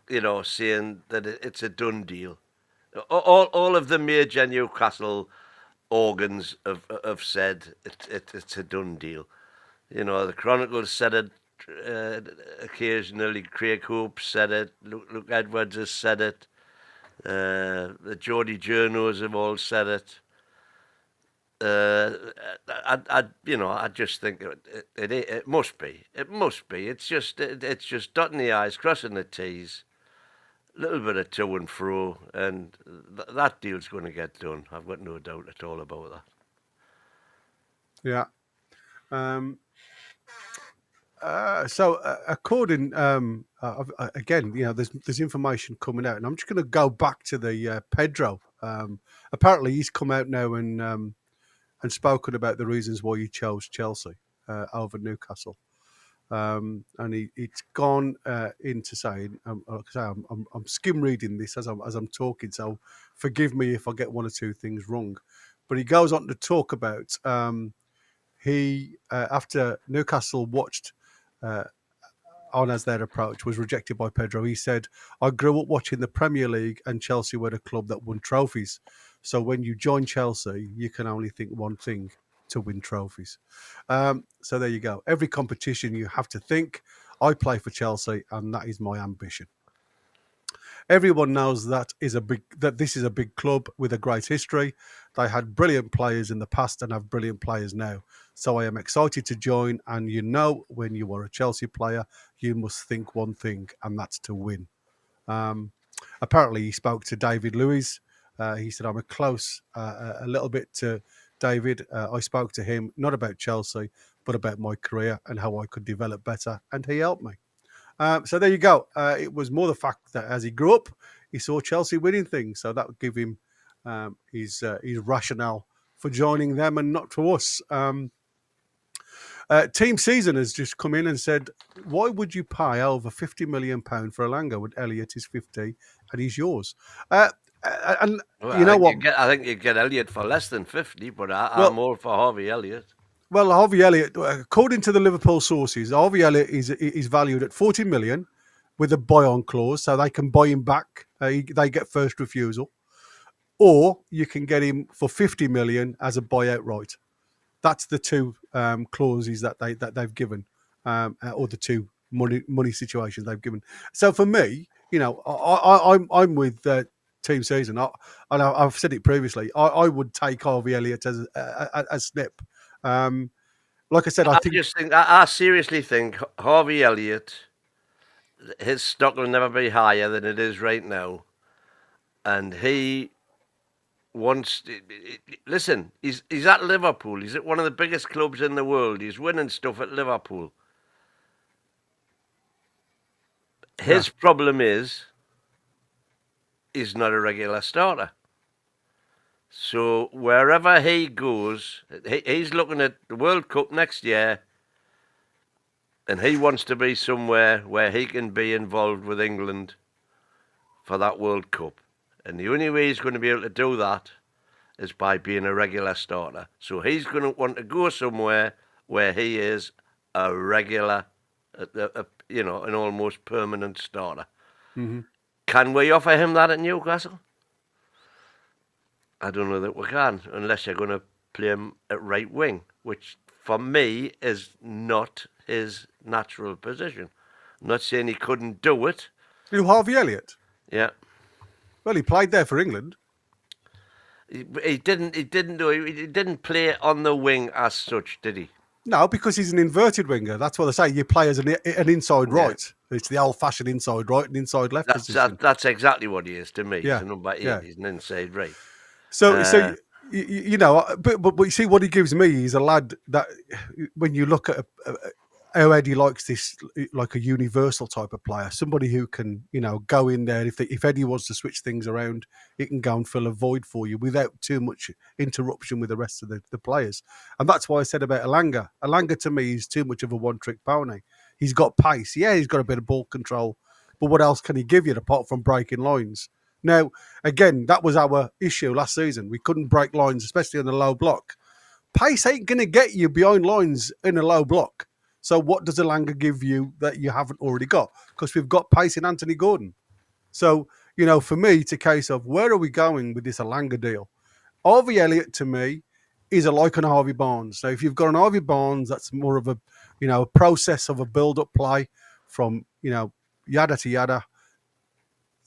saying that it's a done deal. All of the major Newcastle organs have said it's a done deal. The Chronicles said it occasionally. Craig Hope said it. Luke Edwards has said it. The Geordie journos have all said it. I just think it must be. It must be. It's just dotting the I's, crossing the T's. A little bit of to and fro, and that deal's going to get done. I've got no doubt at all about that. Yeah. So according, again, there's information coming out, and I'm just going to go back to the Pedro. Apparently, he's come out now and spoken about the reasons why he chose Chelsea over Newcastle. And it's gone into saying, like I say, I'm skim reading this as I'm talking, so forgive me if I get one or two things wrong. But he goes on to talk about he after Newcastle watched on as their approach was rejected by Pedro. He said, "I grew up watching the Premier League, and Chelsea were a club that won trophies. So when you join Chelsea, you can only think one thing: to win trophies." So there you go. Every competition you have to think, I play for Chelsea and that is my ambition. Everyone knows that this is a big club with a great history. They had brilliant players in the past and have brilliant players now. So I am excited to join. And when you are a Chelsea player, you must think one thing, and that's to win. Apparently, he spoke to David Luiz. He said, I'm a little bit to David. I spoke to him, not about Chelsea, but about my career and how I could develop better. And he helped me. So there you go. It was more the fact that as he grew up, he saw Chelsea winning things, so that would give him his rationale for joining them and not to us. Team Season has just come in and said, why would you pay over £50 million for Elanga when Elliott is 50 and he's yours? And Well, you know what? I think you get Elliott for less than 50, but Well- I'm all for Harvey Elliott. Well, Harvey Elliott, according to the Liverpool sources, Harvey Elliott is valued at 40 million with a buy-on clause, so they can buy him back. They get first refusal, or you can get him for 50 million as a buyout right. That's the two clauses that they've given, or the two money situations they've given. So for me, you know, I'm with Team Season. I've said it previously. I would take Harvey Elliott as a snip. Like I said, I seriously think Harvey Elliott, his stock will never be higher than it is right now, and he wants. Listen, he's at Liverpool. He's at one of the biggest clubs in the world. He's winning stuff at Liverpool. His problem is he's not a regular starter. So wherever he goes, he's looking at the World Cup next year, and he wants to be somewhere where he can be involved with England for that World Cup. And the only way he's going to be able to do that is by being a regular starter. So he's going to want to go somewhere where he is a regular, an almost permanent starter. Mm-hmm. Can we offer him that at Newcastle? I don't know that we can, unless you're going to play him at right wing, which for me is not his natural position. I'm not saying he couldn't do it. You Harvey Elliott? Yeah. Well, he played there for England. He didn't play on the wing as such, did he? No, because he's an inverted winger. That's what they say. You play as an inside right. It's the old-fashioned inside right and inside left position. That's exactly what he is to me. Yeah. He's a number 8. Yeah. He's an inside right. So you know, but you see what he gives me is a lad that when you look at how Eddie likes this, like a universal type of player, somebody who can, you know, go in there. If Eddie wants to switch things around, he can go and fill a void for you without too much interruption with the rest of the players. And that's why I said about Elanga. Elanga to me is too much of a one-trick pony. He's got pace. Yeah, he's got a bit of ball control. But what else can he give you apart from breaking lines? Now, again, that was our issue last season. We couldn't break lines, especially on the low block. Pace ain't going to get you behind lines in a low block. So what does Elanga give you that you haven't already got? Because we've got pace in Anthony Gordon. So, you know, for me, it's a case of where are we going with this Elanga deal? Harvey Elliott, to me, is like an Harvey Barnes. So if you've got an Harvey Barnes, that's more of a, you know, a process of a build-up play from, you know, yada to yada.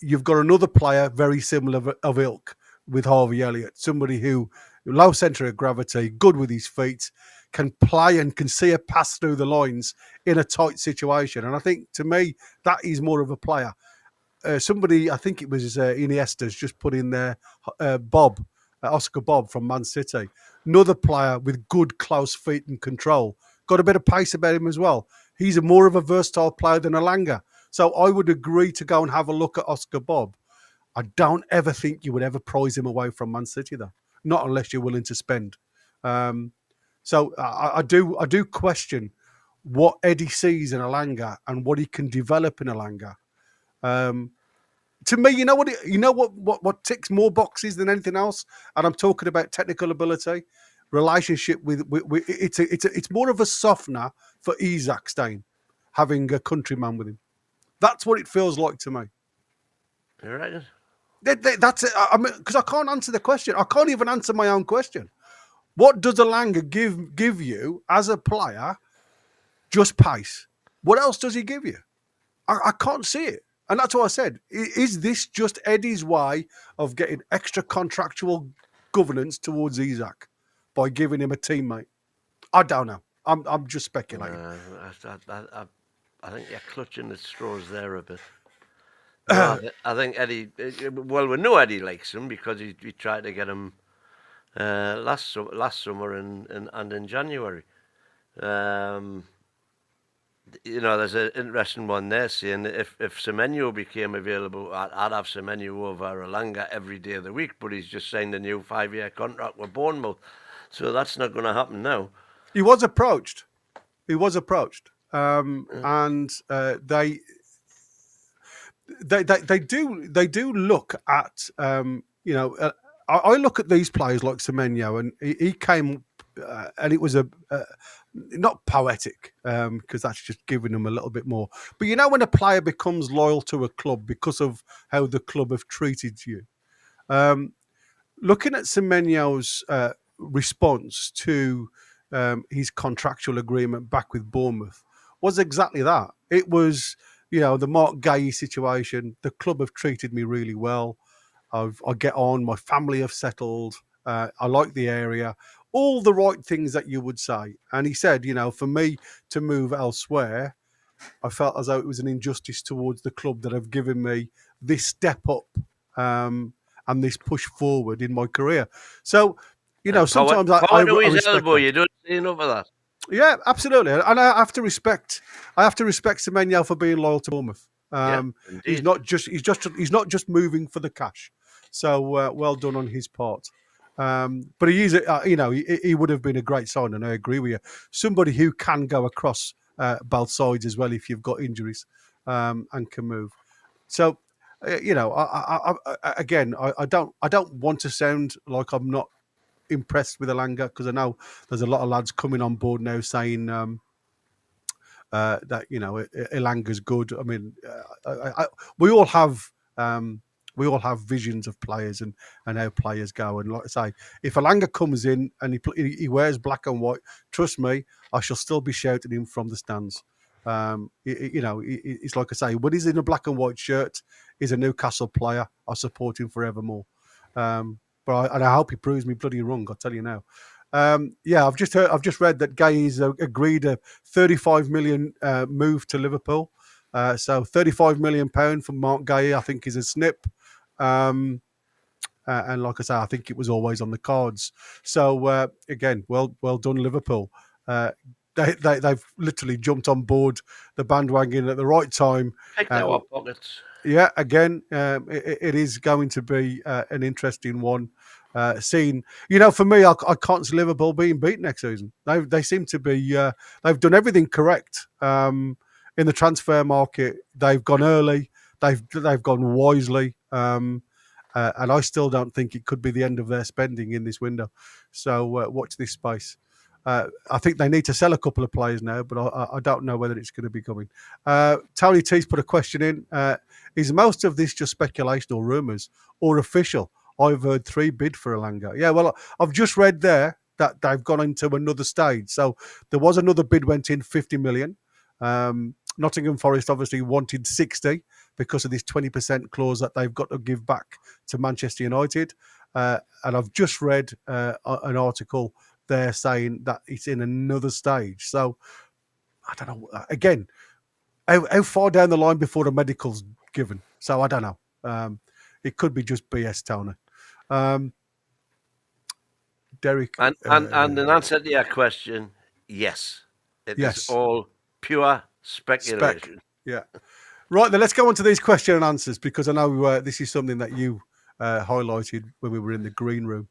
You've got another player very similar of ilk with Harvey Elliott, somebody who low centre of gravity, good with his feet, can play and can see a pass through the lines in a tight situation. And I think, to me, that is more of a player. Somebody, I think it was Iniesta's just put in there, Oscar Bob from Man City. Another player with good close feet and control. Got a bit of pace about him as well. He's more of a versatile player than Elanga. So I would agree to go and have a look at Oscar Bob. I don't ever think you would ever prize him away from Man City, though. Not unless you're willing to spend. So I do question what Eddie sees in Elanga and what he can develop in Elanga. To me, you know what ticks more boxes than anything else, and I'm talking about technical ability, relationship with it's more of a softener for Isak staying, having a countryman with him. That's what it feels like to me. You're right. That's it. I mean, because I can't answer the question. I can't even answer my own question. What does Elanga give you as a player? Just pace. What else does he give you? I can't see it. And that's what I said. Is this just Eddie's way of getting extra contractual governance towards Isak by giving him a teammate? I don't know. I'm just speculating. I think you're clutching at straws there a bit. I think Eddie. Well, we know Eddie likes him because he tried to get him last summer and in January. you know, there's an interesting one there saying that if Semenyo became available, I'd have Semenyo over Alanga every day of the week, but he's just signed a new 5-year contract with Bournemouth. So that's not going to happen now. He was approached. Yeah. And they do look at I look at these players like Semenyo, and he came and it was a not poetic because that's just giving them a little bit more. But you know, when a player becomes loyal to a club because of how the club have treated you, looking at Semenyo's response to his contractual agreement back with Bournemouth was exactly that. It was, the Mark Gay situation. The club have treated me really well. I get on. My family have settled. I like the area. All the right things that you would say. And he said, for me to move elsewhere, I felt as though it was an injustice towards the club that have given me this step up and this push forward in my career. So, sometimes I Power to his respect elbow. that. You don't see enough of that. Yeah, absolutely, and I have to respect Semenyo for being loyal to Bournemouth. Yeah, He's indeed. not just moving for the cash. So well done on his part. But he is, he would have been a great sign, and I agree with you. Somebody who can go across both sides as well if you've got injuries and can move. So, again, I don't want to sound like I'm not impressed with Alanga, because I know there's a lot of lads coming on board now saying that Elanga's good. I mean, we all have visions of players and how players go. And like I say, if Alanga comes in and he wears black and white, trust me, I shall still be shouting him from the stands. It's like I say, when he's in a black and white shirt, he's a Newcastle player. I support him forevermore. But I hope he proves me bloody wrong. I'll tell you now. I've just read that Gay's agreed a 35 million move to Liverpool. So 35 million pound from Mark Gay, I think, is a snip. And like I say, I think it was always on the cards. So again, well done, Liverpool. They've literally jumped on board the bandwagon at the right time. Picked our pockets. Yeah, again, it is going to be an interesting one. Seeing, for me, I can't see Liverpool being beat next season. They seem to be, they've done everything correct in the transfer market. They've gone early. They've gone wisely. And I still don't think it could be the end of their spending in this window. So watch this space. I think they need to sell a couple of players now, but I don't know whether it's going to be coming. Tony T's put a question in. Is most of this just speculation or rumours or official? I've heard 3 bid for Alanga. Yeah, well, I've just read there that they've gone into another stage. So there was another bid went in, 50 million. Nottingham Forest obviously wanted 60 because of this 20% clause that they've got to give back to Manchester United. And I've just read an article there saying that it's in another stage. So I don't know. Again, how far down the line before the medical's given? So I don't know. It could be just BS, Tony. Derek. And in answer to your question, yes. It Yes. is all pure speculation. Yeah. Right, then let's go on to these question and answers, because I know this is something that you highlighted when we were in the green room.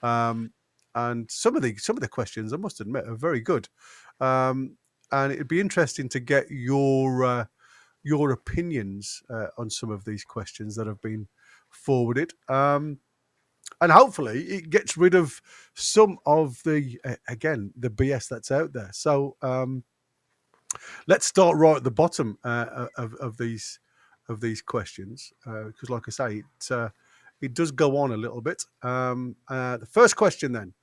And some of the questions, I must admit, are very good. And it'd be interesting to get your opinions on some of these questions that have been forwarded. And hopefully it gets rid of some of the BS that's out there. So let's start right at the bottom of these questions, because, like I say, it does go on a little bit. The first question then: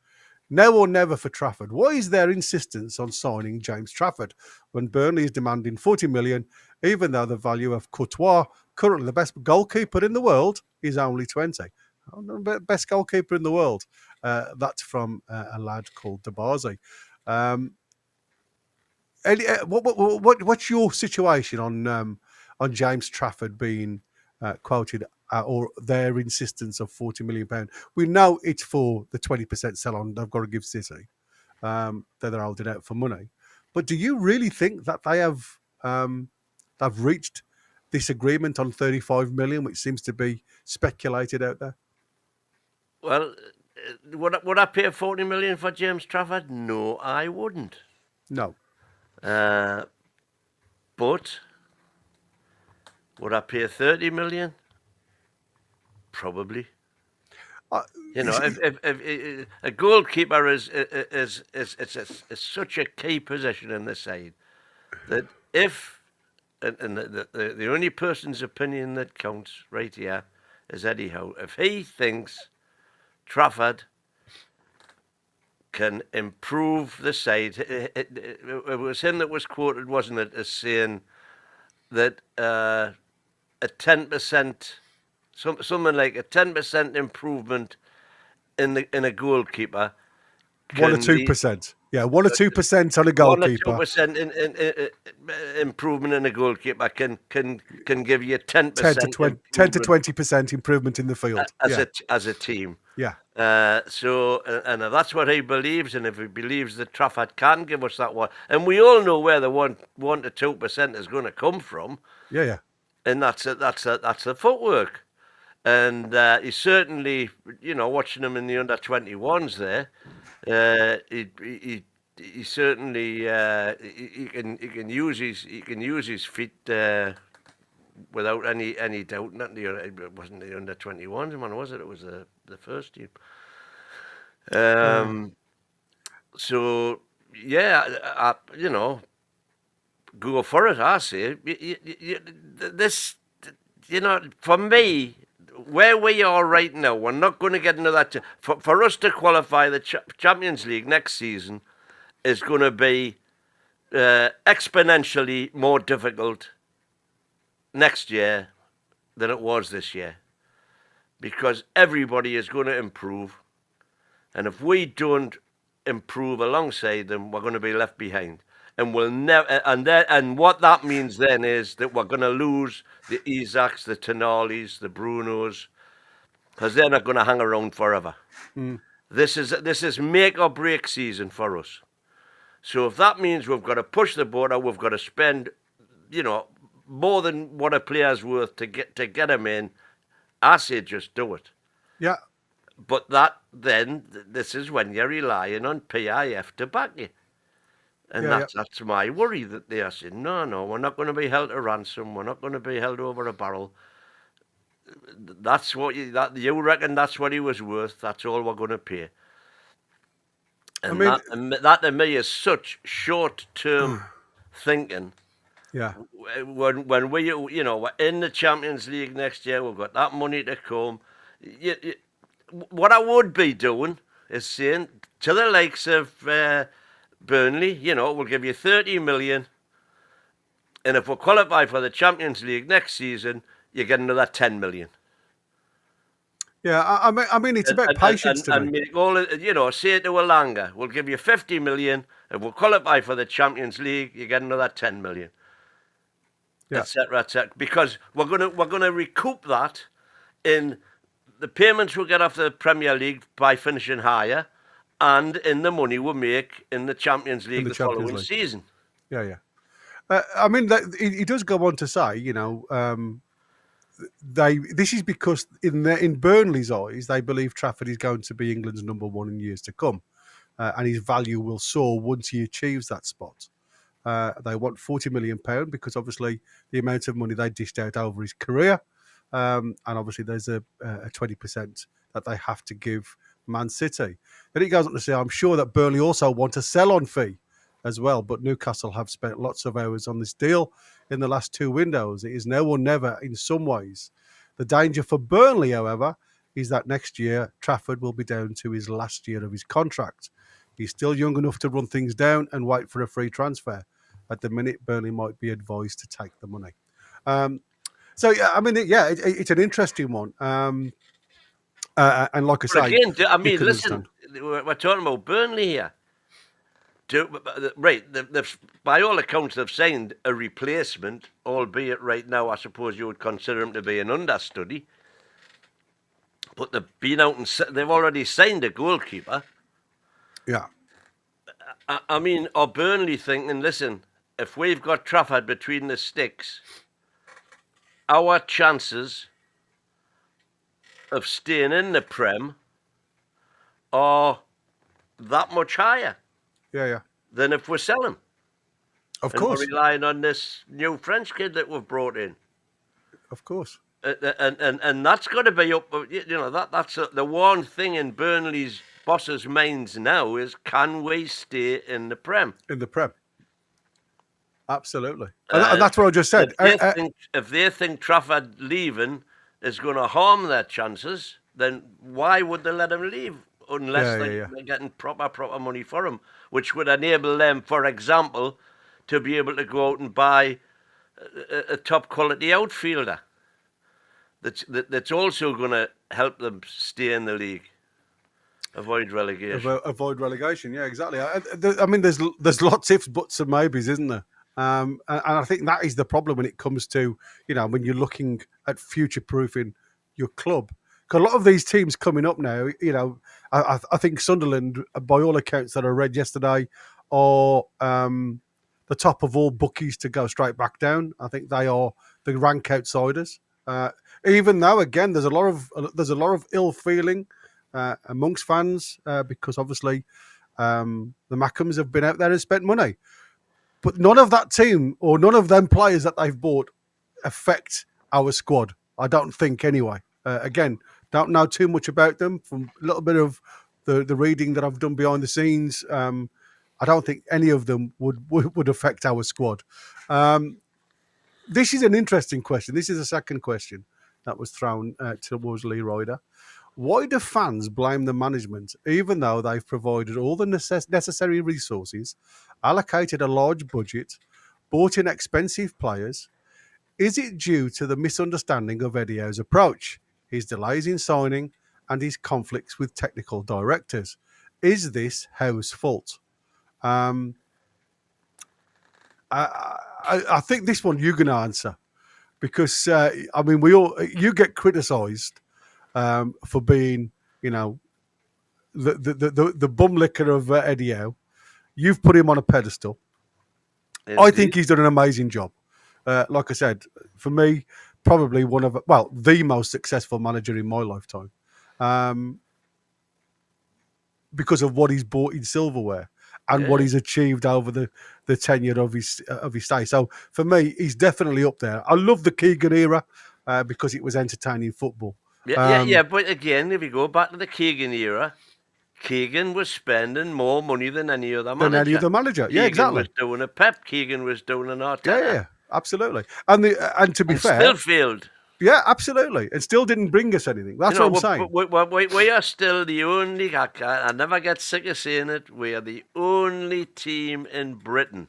now or never for Trafford. Why is their insistence on signing James Trafford when Burnley is demanding 40 million, even though the value of Courtois, currently the best goalkeeper in the world, is only 20? Best goalkeeper in the world. That's from a lad called Dabazi. What's your situation on James Trafford being quoted, or their insistence of £40 million? We know it's for the 20% sell on. They've got to give City. They're holding out for money. But do you really think that they have they've reached this agreement on 35 million, which seems to be speculated out there? Well, would I pay 40 million for James Trafford? No, I wouldn't. No. But would I pay 30 million? Probably. If a goalkeeper is such a key position in the side that if and the only person's opinion that counts right here is Eddie Howe. If he thinks Trafford can improve the side, it was him that was quoted, wasn't it, as saying that a 10%, something like a 10% improvement in a goalkeeper. 1 or 2%. Yeah, 1 or 2% on a goalkeeper. 1 or 2% in improvement in a goalkeeper can give you 10% 10 to 20% improvement in the field as a team. Yeah. So if that's what he believes, and if he believes that Trafford can give us that one, and we all know where the 1 to 2% is going to come from. Yeah. And that's the footwork. And he certainly, watching him in the under-21s there, he certainly he can use his feet without any doubt. It wasn't the under-21s, man, was it? It was the first team. So yeah, go for it. I say this. For me, where we are right now, we're not going to get into that. For us to qualify the Champions League next season is going to be exponentially more difficult next year than it was this year, because everybody is going to improve, and if we don't improve alongside them, we're going to be left behind. And we'll never. And what that means then is that we're going to lose the Isaacs, the Tonalis, the Brunos, because they're not going to hang around forever. This is make or break season for us. So if that means we've got to push the boat out, we've got to spend, more than what a player's worth to get him in, I say just do it. Yeah. But this is when you're relying on PIF to back you. And that's my worry, that they are saying, no, we're not going to be held to ransom. We're not going to be held over a barrel. That's what you reckon that's what he was worth. That's all we're going to pay. And that to me is such short-term thinking. Yeah. When we, we're in the Champions League next year, we've got that money to come. What I would be doing is saying to the likes of Burnley, we'll give you 30 million, and if we qualify for the Champions League next season, you get another 10 million. Yeah, I mean, it's about patience to me. And say to Alanga, we'll give you 50 million, if we'll qualify for the Champions League, you get another 10 million, etc. Because we're gonna recoup that in the payments we'll get off the Premier League by finishing higher, and in the money we'll make in the Champions League the following season. Yeah. I mean, he does go on to say, this is because in Burnley's eyes, they believe Trafford is going to be England's number one in years to come, and his value will soar once he achieves that spot. They want £40 million because obviously the amount of money they dished out over his career, and obviously there's a 20% that they have to give Man City. Then he goes on to say, I'm sure that Burnley also want a sell-on fee as well, but Newcastle have spent lots of hours on this deal in the last 2 windows. It is now or never in some ways. The danger for Burnley, however, is that next year Trafford will be down to his last year of his contract. He's still young enough to run things down and wait for a free transfer. At the minute, Burnley might be advised to take the money. It's an interesting one. And like I say, again, listen, we're talking about Burnley here. They've, by all accounts, they've signed a replacement, albeit right now I suppose you would consider him to be an understudy. But they've been out and they've already signed a goalkeeper. Yeah. I mean, are Burnley thinking, listen, if we've got Trafford between the sticks, our chances of staying in the Prem are that much higher Yeah. than if we sell him. Of And we're course. relying on this new French kid that we've brought in. Of course. And that's got to be up. That's the one thing in Burnley's bosses' minds now is, can we stay in the Prem? In the Prem. Absolutely. And that's what I just said. If they think Trafford leaving is going to harm their chances, then why would they let him leave unless they're getting proper money for him, which would enable them, for example, to be able to go out and buy a top quality outfielder that's also going to help them stay in the league, avoid relegation. Avoid relegation. Yeah, exactly. I mean, there's lots ifs, buts, and maybes, isn't there? And I think that is the problem when it comes to, when you're looking at future proofing your club. Because a lot of these teams coming up now, I think Sunderland, by all accounts that I read yesterday, are the top of all bookies to go straight back down. I think they are the rank outsiders. Even though, again, there's a lot of ill feeling amongst fans because obviously the Mackhams have been out there and spent money. But none of that team or none of them players that they've bought affect our squad. I don't think anyway. Again, don't know too much about them. From a little bit of the reading that I've done behind the scenes, I don't think any of them would affect our squad. This is an interesting question. This is the second question that was thrown towards Lee Ryder. Why do fans blame the management, even though they've provided all the necessary resources, allocated a large budget, bought in expensive players? Is it due to the misunderstanding of Eddie Howe's approach, his delays in signing, and his conflicts with technical directors? Is this Howe's fault? I think this one you're going to answer because, you get criticised for being, the bum licker of Eddie Howe. You've put him on a pedestal. Indeed. I think he's done an amazing job. Like I said, for me, probably the most successful manager in my lifetime, because of what he's bought in silverware and what he's achieved over the tenure of his stay. So for me, he's definitely up there. I love the Keegan era because it was entertaining football. But again, if you go back to the Keegan era, Keegan was spending more money than any other manager. Yeah, exactly. Keegan was doing a Pep. Keegan was doing an Arteta. Yeah, absolutely. And to be fair, still failed. Yeah, absolutely. It still didn't bring us anything. That's what I'm saying. We are still the only. I never get sick of saying it. We are the only team in Britain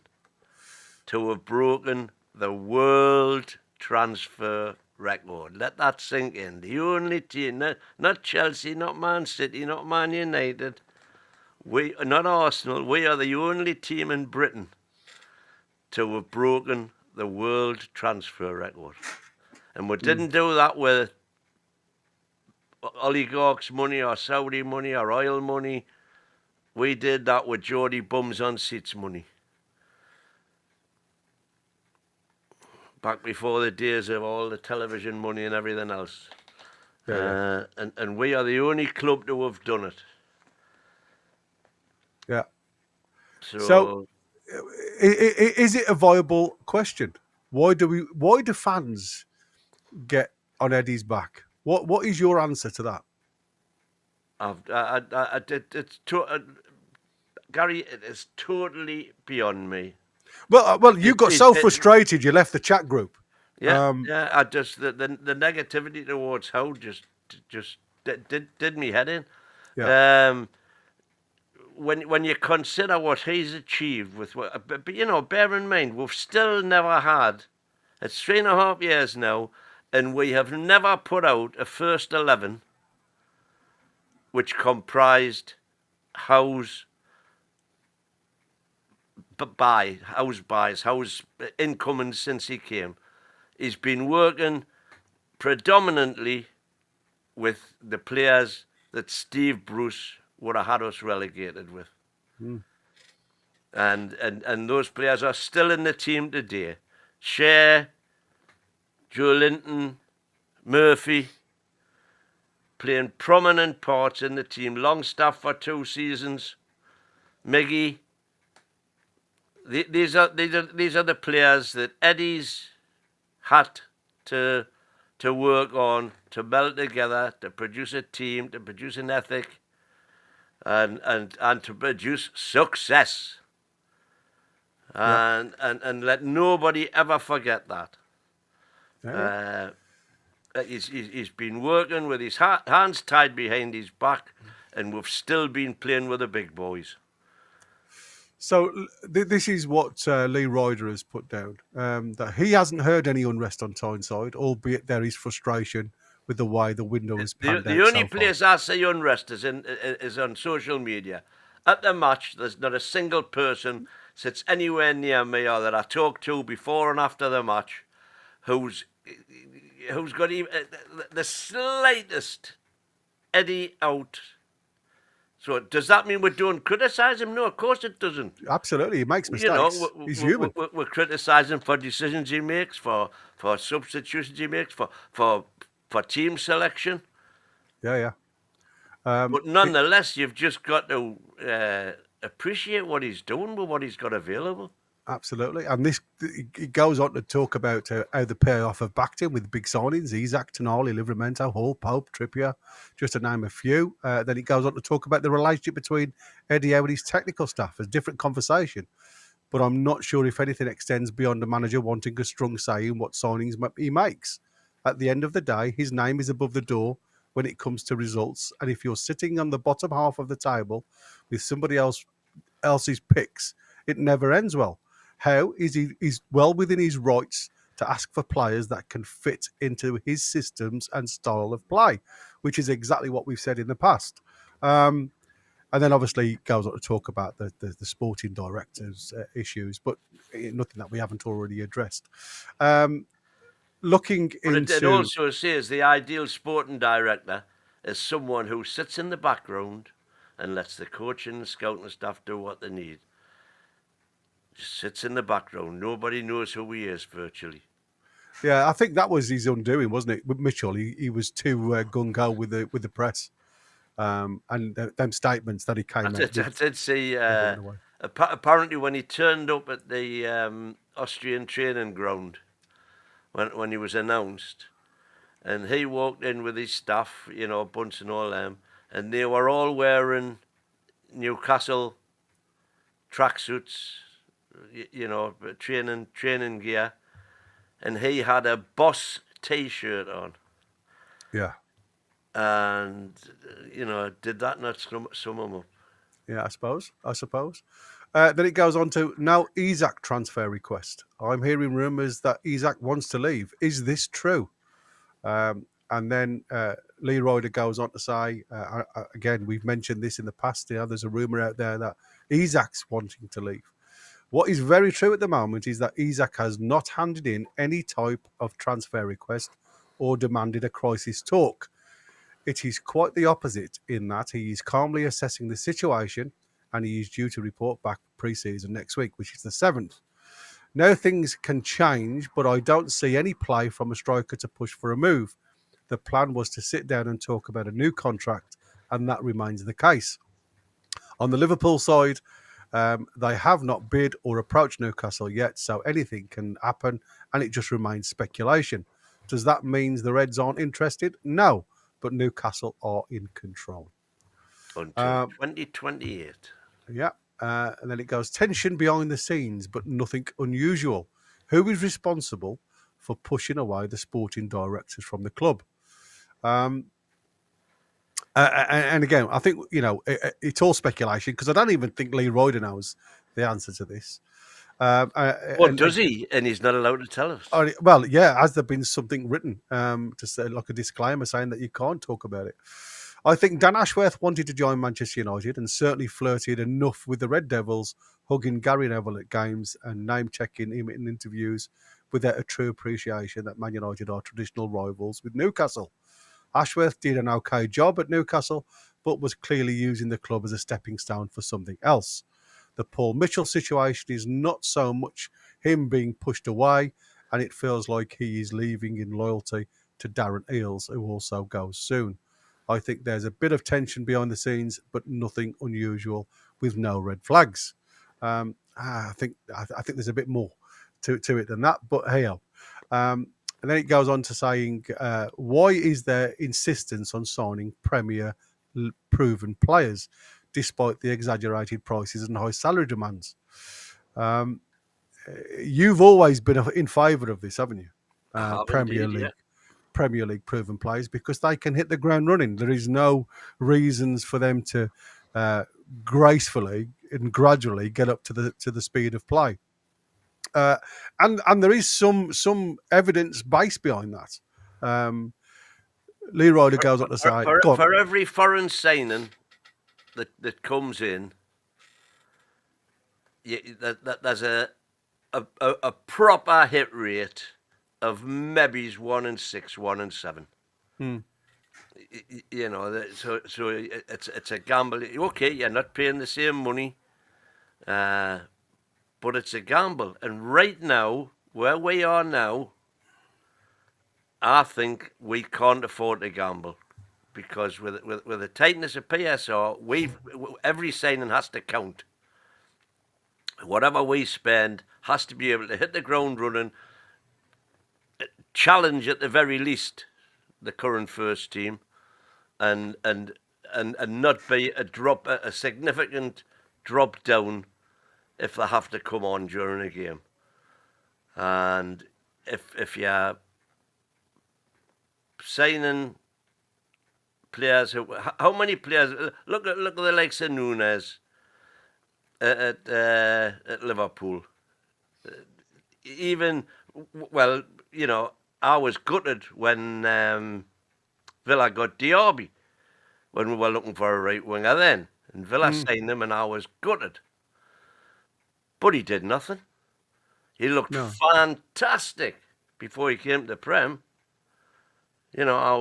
to have broken the world transfer record. Let that sink in. The only team, not Chelsea, not Man City, not Man United, not Arsenal. We are the only team in Britain to have broken the world transfer record. And we didn't do that with oligarchs' money or Saudi money or oil money. We did that with Geordie bums on seats money. Back before the days of all the television money and everything else. And we are the only club to have done it. Yeah. So is it a viable question? Why do fans get on Eddie's back? What is your answer to that? Gary, it is totally beyond me. Well, you got so frustrated you left the chat group. I just the negativity towards Howe just did me head in. Yeah. When you consider what he's achieved with but bear in mind we've still never had. It's 3.5 years now, and we have never put out a first 11 which comprised Howe's incoming since he came. He's been working predominantly with the players that Steve Bruce would have had us relegated with. And those players are still in the team today. Shea, Joe Linton, Murphy, playing prominent parts in the team. Longstaff for 2 seasons. Miggy. These are the players that Eddie's had to work on, to meld together, to produce a team, to produce an ethic, and to produce success. And let nobody ever forget that. He's been working with his hands tied behind his back, and we've still been playing with the big boys. So this is what Lee Ryder has put down, that he hasn't heard any unrest on Tyneside, albeit there is frustration with the way the window has panned out so far. The only place I see unrest is on social media. At the match, there's not a single person sits anywhere near me or that I talk to before and after the match who's got even the slightest Eddie out. So does that mean we don't criticise him? No, of course it doesn't. Absolutely, he makes mistakes. He's human. We're criticising for decisions he makes, for substitutions he makes, for team selection. Yeah. But nonetheless, you've just got to appreciate what he's doing with what he's got available. Absolutely. And it goes on to talk about how the payoff have backed him with big signings: Isaac, Tonali, Livramento, Hall, Pope, Trippier, just to name a few. Then it goes on to talk about the relationship between Eddie Howe and his technical staff. A different conversation. But I'm not sure if anything extends beyond the manager wanting a strong say in what signings he makes. At the end of the day, his name is above the door when it comes to results. And if you're sitting on the bottom half of the table with somebody else's picks, it never ends well. How he's well within his rights to ask for players that can fit into his systems and style of play, which is exactly what we've said in the past. And then obviously it goes on to talk about the sporting directors' issues, but nothing that we haven't already addressed. Looking into... It also says the ideal sporting director is someone who sits in the background and lets the coaching and scouting staff do what they need. Just sits in the background. Nobody knows who he is virtually. Yeah, I think that was his undoing, wasn't it? With Mitchell, he was too gung-ho with the press. And them statements that he came out with. I did see, apparently when he turned up at the Austrian training ground, when he was announced, and he walked in with his staff, Bunce and all them, and they were all wearing Newcastle tracksuits, training gear, and he had a Boss T-shirt on. Yeah. And, did that not sum him up? Yeah, I suppose. Then it goes on to now Isaac transfer request. I'm hearing rumours that Isaac wants to leave. Is this true? And then Lee Ryder goes on to say, again, we've mentioned this in the past. There's a rumour out there that Isaac's wanting to leave. What is very true at the moment is that Isaac has not handed in any type of transfer request or demanded a crisis talk. It is quite the opposite in that he is calmly assessing the situation and he is due to report back pre-season next week, which is the 7th. Now things can change, but I don't see any play from a striker to push for a move. The plan was to sit down and talk about a new contract, and that remains the case. On the Liverpool side, they have not bid or approached Newcastle yet, so anything can happen, and it just remains speculation. Does that mean the Reds aren't interested? No, but Newcastle are in control. Until 2028. Yeah, and then it goes, tension behind the scenes, but nothing unusual. Who is responsible for pushing away the sporting directors from the club? And again, I think, it's all speculation because I don't even think Lee Ryder knows the answer to this. Does he? And he's not allowed to tell us. Well, yeah, has there been something written to say, like a disclaimer saying that you can't talk about it? I think Dan Ashworth wanted to join Manchester United and certainly flirted enough with the Red Devils, hugging Gary Neville at games and name-checking him in interviews without a true appreciation that Man United are traditional rivals with Newcastle. Ashworth did an okay job at Newcastle, but was clearly using the club as a stepping stone for something else. The Paul Mitchell situation is not so much him being pushed away, and it feels like he is leaving in loyalty to Darren Eales, who also goes soon. I think there's a bit of tension behind the scenes, but nothing unusual with no red flags. I think there's a bit more to it than that, but hey, and then it goes on to saying, why is there insistence on signing Premier proven players, despite the exaggerated prices and high salary demands? You've always been in favour of this, haven't you? Premier League proven players, because they can hit the ground running. There is no reasons for them to gracefully and gradually get up to the speed of play. And there is some evidence base behind that. Leroy goes on to say, for every foreign signing that comes in, there's a proper hit rate of maybe 1 in 6, 1 in 7. You know, so it's a gamble. Okay, you're not paying the same money, but it's a gamble. And right now, where we are now, I think we can't afford to gamble, because with the tightness of PSR, every signing has to count. Whatever we spend has to be able to hit the ground running, challenge at the very least the current first team, and not be a significant drop down if they have to come on during a game. And if you're signing players how many players, look at the likes of Nunes at Liverpool. Even, well, you know, I was gutted when Villa got Diaby, when we were looking for a right winger then, and Villa signed him, and I was gutted. But he did nothing. He looked fantastic before he came to the Prem. You know, I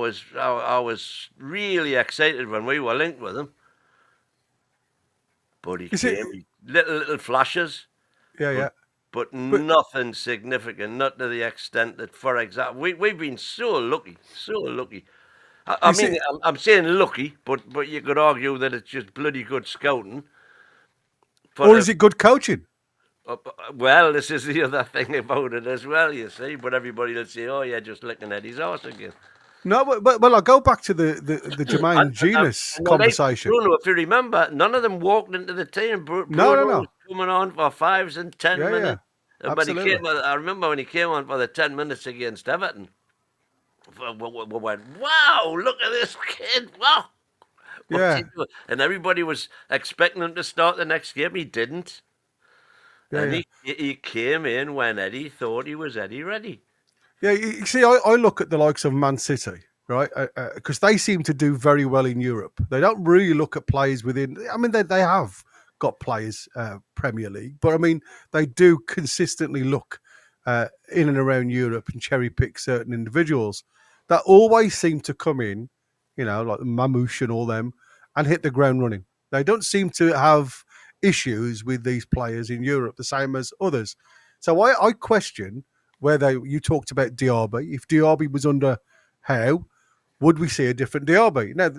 was really excited when we were linked with him. But he came, little flashes. But nothing significant, not to the extent that, for example, we've been so lucky. I mean, I'm saying lucky, but you could argue that it's just bloody good scouting. Or is it good coaching? Well, this is the other thing about it as well, you see. But everybody will say, oh, you're just licking Eddie's arse again. No, but I'll go back to the Jermaine Genius conversation. Bruno, if you remember, none of them walked into the team. Bruno was coming on for 5 and 10 minutes. And when I remember when he came on for the 10 minutes against Everton, we went, wow, look at this kid. Wow. And everybody was expecting him to start the next game. He didn't. He came in when Eddie thought he was Eddie ready. Yeah, you see, I look at the likes of Man City, right? Because they seem to do very well in Europe. They don't really look at players within. I mean, they have got players Premier League, but I mean, they do consistently look in and around Europe and cherry pick certain individuals that always seem to come in, you know, like Mamouche and all them, and hit the ground running. They don't seem to have issues with these players in Europe the same as others. So I question whether, you talked about Diaby. If Diaby was under Howe, would we see a different Diaby? Now,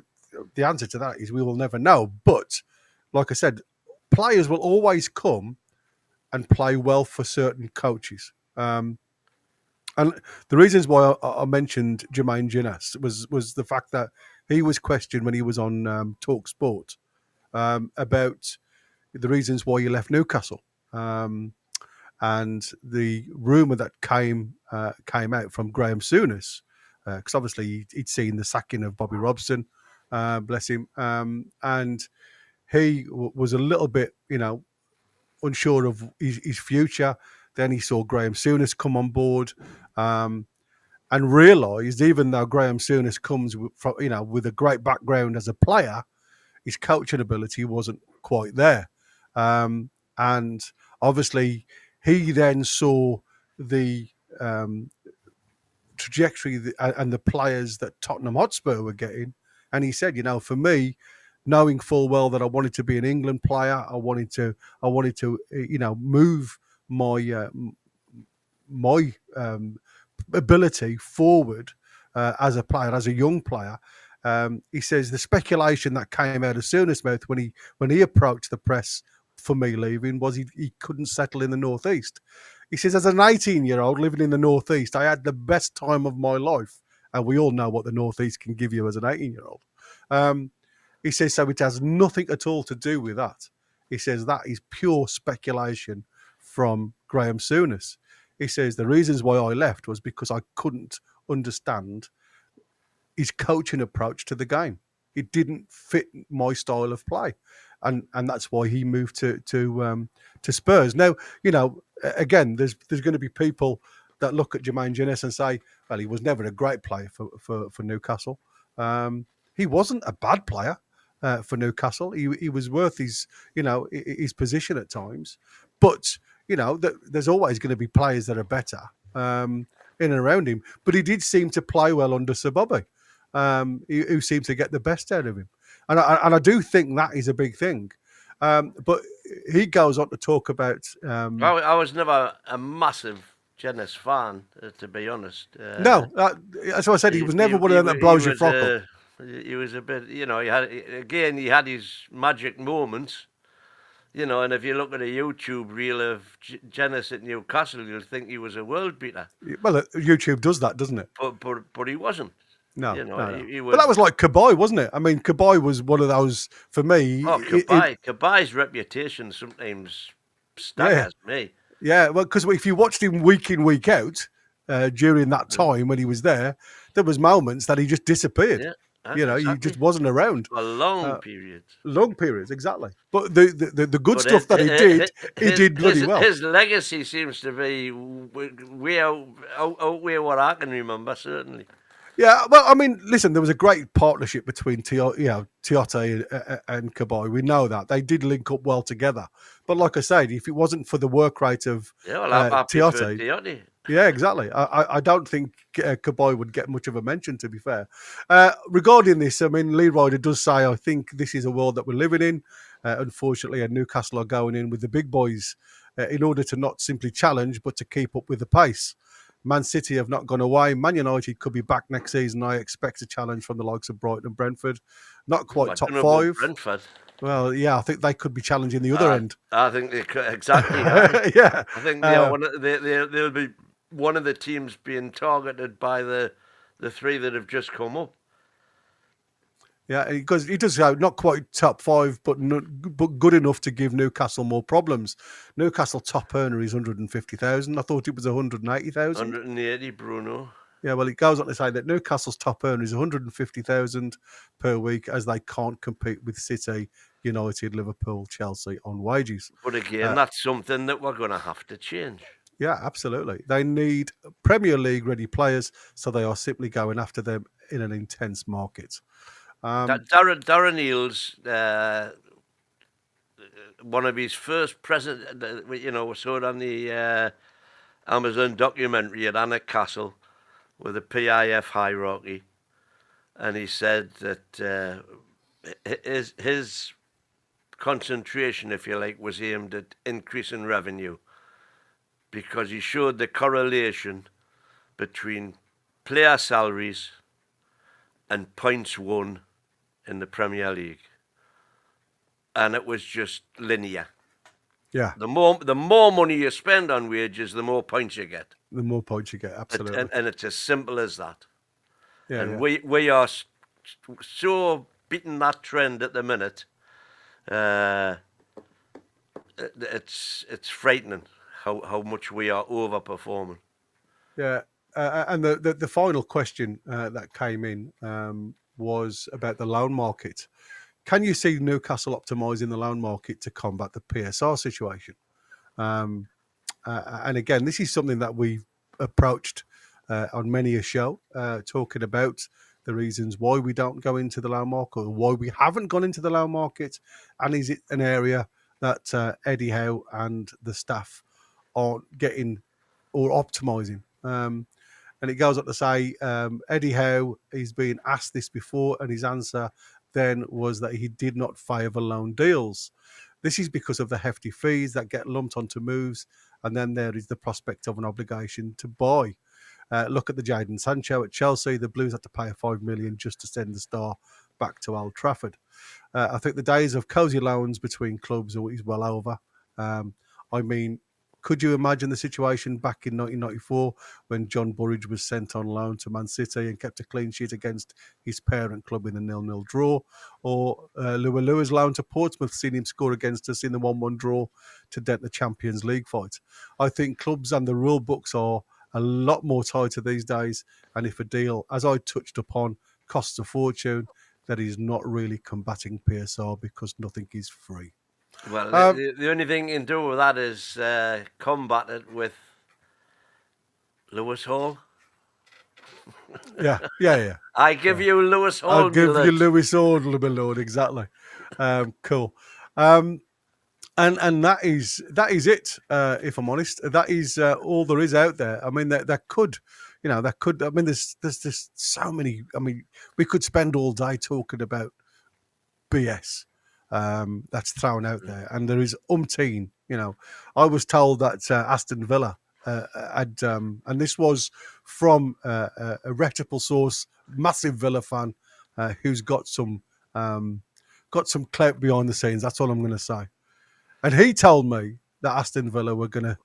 the answer to that is we will never know. But like I said, players will always come and play well for certain coaches. And the reasons why I mentioned Jermaine Genius was the fact that he was questioned when he was on Talk Sport about the reasons why he left Newcastle. And the rumour that came out from Graham Souness, because obviously he'd seen the sacking of Bobby Robson, bless him, and he was a little bit, you know, unsure of his future. Then he saw Graham Souness come on board, and realised, even though Graham Souness comes from, you know, with a great background as a player, his coaching ability wasn't quite there, and obviously he then saw the trajectory and the players that Tottenham Hotspur were getting, and he said, you know, for me, knowing full well that I wanted to be an England player. I wanted to move my ability forward as a player, as a young player. He says the speculation that came out of Souness's mouth when he approached the press for me leaving was he couldn't settle in the Northeast. He says, as an 18-year-old living in the Northeast, I had the best time of my life. And we all know what the Northeast can give you as an 18-year-old. He says, so it has nothing at all to do with that. He says that is pure speculation from Graham Souness. He says the reasons why I left was because I couldn't understand his coaching approach to the game. It didn't fit my style of play. And that's why he moved to Spurs. Now, again, there's going to be people that look at Jermaine Jenas and say, well, he was never a great player for Newcastle. He wasn't a bad player for Newcastle. He was worth his position at times. But, there's always going to be players that are better in and around him. But he did seem to play well under Sir Bobby, who seemed to get the best out of him. And I do think that is a big thing. But he goes on to talk about... I was never a massive Jenas fan, to be honest. No, that's what I said. He was never one of them that blows your frock up. He was a bit, he had his magic moments, and if you look at a YouTube reel of Jenas at Newcastle, you'll think he was a world beater. Well, YouTube does that, doesn't it? But he wasn't. No, He was... But that was like Kabay, wasn't it? I mean, Kabay was one of those, for me... Oh, Kabay's reputation sometimes staggers me. Yeah, well, because if you watched him week in, week out, during that time when he was there was moments that he just disappeared. Yeah. Exactly. He just wasn't around for long periods. Long periods, exactly. But the good stuff that he did bloody well. His legacy seems to be way outweigh what I can remember, certainly. Yeah, well, I mean, listen, there was a great partnership between Tiote and Kabay. We know that they did link up well together. But like I said, if it wasn't for the work rate of Tiote. Yeah, exactly. I don't think Kabay would get much of a mention, to be fair. Regarding this, I mean, Lee Ryder does say, I think this is a world that we're living in. Unfortunately, and Newcastle are going in with the big boys in order to not simply challenge, but to keep up with the pace. Man City have not gone away. Man United could be back next season. I expect a challenge from the likes of Brighton and Brentford. Not quite top five. Brentford. Well, yeah, I think they could be challenging the other end. I think they could, exactly. Yeah. I think they'll be one of the teams being targeted by the three that have just come up. Yeah, because he does go not quite top five, but good enough to give Newcastle more problems. Newcastle top earner is 150,000. I thought it was 180,000. 180, Bruno. Yeah, well, it goes on to say that Newcastle's top earner is 150,000 per week, as they can't compete with City, United, Liverpool, Chelsea on wages. But again, that's something that we're going to have to change. Yeah, absolutely. They need Premier League ready players, so they are simply going after them in an intense market. Darren Eales, one of his first president, we saw it on the Amazon documentary at Anna Castle with the PIF hierarchy, and he said that his concentration, if you like, was aimed at increasing revenue, because he showed the correlation between player salaries and points won in the Premier League, and it was just linear. Yeah. The more money you spend on wages, the more points you get. The more points you get, absolutely. And it's as simple as that. Yeah. And we are so beating that trend at the minute. It's frightening how much we are overperforming. Yeah. And the final question that came in was about the loan market. Can you see Newcastle optimising the loan market to combat the PSR situation? And again, this is something that we've approached on many a show, talking about the reasons why we don't go into the loan market, or why we haven't gone into the loan market, and is it an area that Eddie Howe and the staff are getting or optimising? And it goes on to say, Eddie Howe, he's been asked this before, and his answer, then was that he did not favour loan deals. This is because of the hefty fees that get lumped onto moves, and then there is the prospect of an obligation to buy. Look at the Jadon Sancho at Chelsea. The Blues had to pay $5 million just to send the star back to Old Trafford. I think the days of cosy loans between clubs is well over. I mean, could you imagine the situation back in 1994 when John Burridge was sent on loan to Man City and kept a clean sheet against his parent club in a 0-0 draw? Or Lua's loan to Portsmouth, seen him score against us in the 1-1 draw to dent the Champions League fight? I think clubs and the rule books are a lot more tighter these days. And if a deal, as I touched upon, costs a fortune, that is not really combating PSR because nothing is free. Well, the only thing you can do with that is combat it with Lewis Hall. Yeah. I give you Lewis Hall. I'll give you Lewis Hall, my lord. Exactly. Cool. And that is it. If I'm honest, that is all there is out there. I mean, that could. I mean, there's so many. I mean, we could spend all day talking about BS that's thrown out there, and there is umpteen. I was told that Aston Villa had, and this was from a reputable source, massive Villa fan, who's got some clout behind the scenes. That's all I'm going to say. And he told me that Aston Villa were going to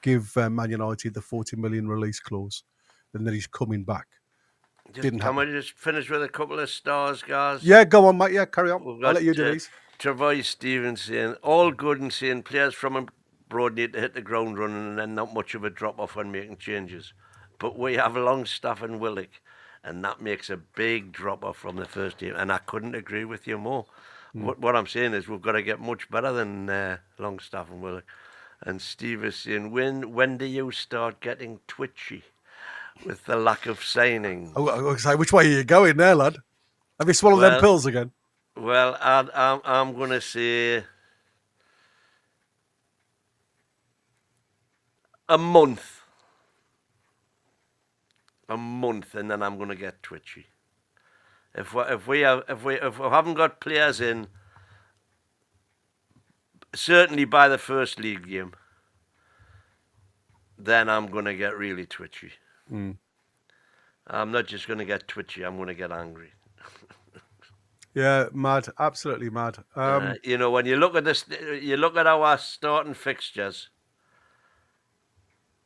give Man United the 40 million release clause, and that he's coming back. Can we just finish with a couple of stars, guys? Yeah, go on, mate. Yeah, carry on. I'll let you do these. Travoy Stevens saying, all good and saying players from abroad need to hit the ground running and then not much of a drop-off when making changes. But we have Longstaff and Willock, and that makes a big drop-off from the first team. And I couldn't agree with you more. What I'm saying is we've got to get much better than Longstaff and Willock. And Steve is saying, when do you start getting twitchy with the lack of signing? Oh, say, which way are you going there, lad? Have you swallowed them pills again? Well, I'm going to say a month, and then I'm going to get twitchy. If we haven't got players in, certainly by the first league game, then I'm going to get really twitchy. I'm not just going to get twitchy, I'm going to get angry. Yeah, mad, absolutely mad. When you look at this, you look at our starting fixtures.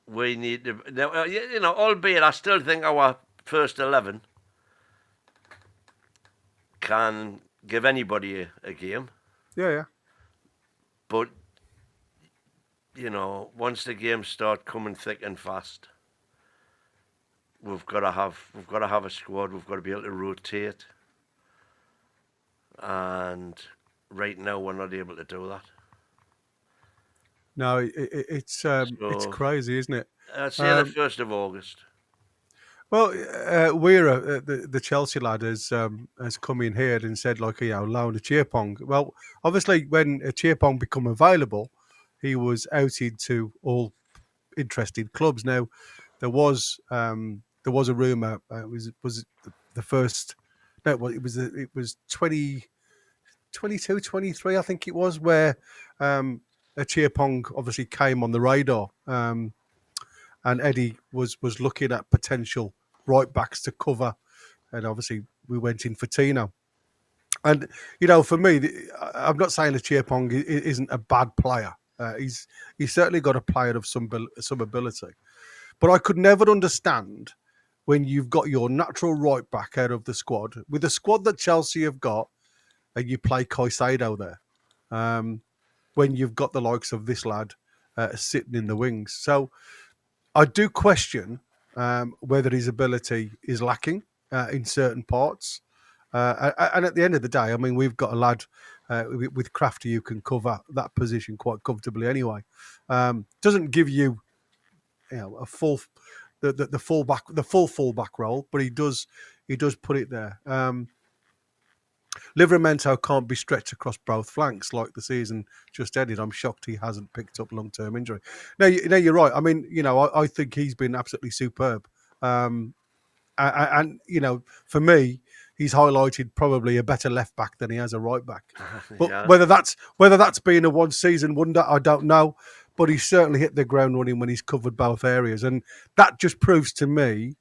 We need to, albeit I still think our first 11 can give anybody a game. Yeah. But once the games start coming thick and fast, we've got to have a squad. We've got to be able to rotate. And right now we're not able to do that. No, it's crazy, isn't it? I'd say the 1st of August. Well, Weir, the Chelsea lad, has come in here and said, loan a Cheerpong. Well, obviously, when a Cheerpong become available, he was outed to all interested clubs. Now, there was a rumour. Was the first? No, it was 2022, 23, I think it was, where a Cheerpong obviously came on the radar, and Eddie was looking at potential right backs to cover, and obviously we went in for Tino. And for me, I'm not saying that Cheerpong isn't a bad player. He's certainly got a player of some ability, but I could never understand when you've got your natural right back out of the squad with the squad that Chelsea have got, and you play Caicedo there, when you've got the likes of this lad sitting in the wings. So I do question whether his ability is lacking in certain parts. And at the end of the day, I mean, we've got a lad with Crafty who can cover that position quite comfortably anyway. Doesn't give you, a full the full fullback role, but he does put it there. Livramento can't be stretched across both flanks like the season just ended. I'm shocked he hasn't picked up long-term injury. No, you're right. I mean, I think he's been absolutely superb. And for me, he's highlighted probably a better left back than he has a right back. But Yeah. whether that's been a one season wonder, I don't know. But he's certainly hit the ground running when he's covered both areas, and that just proves to me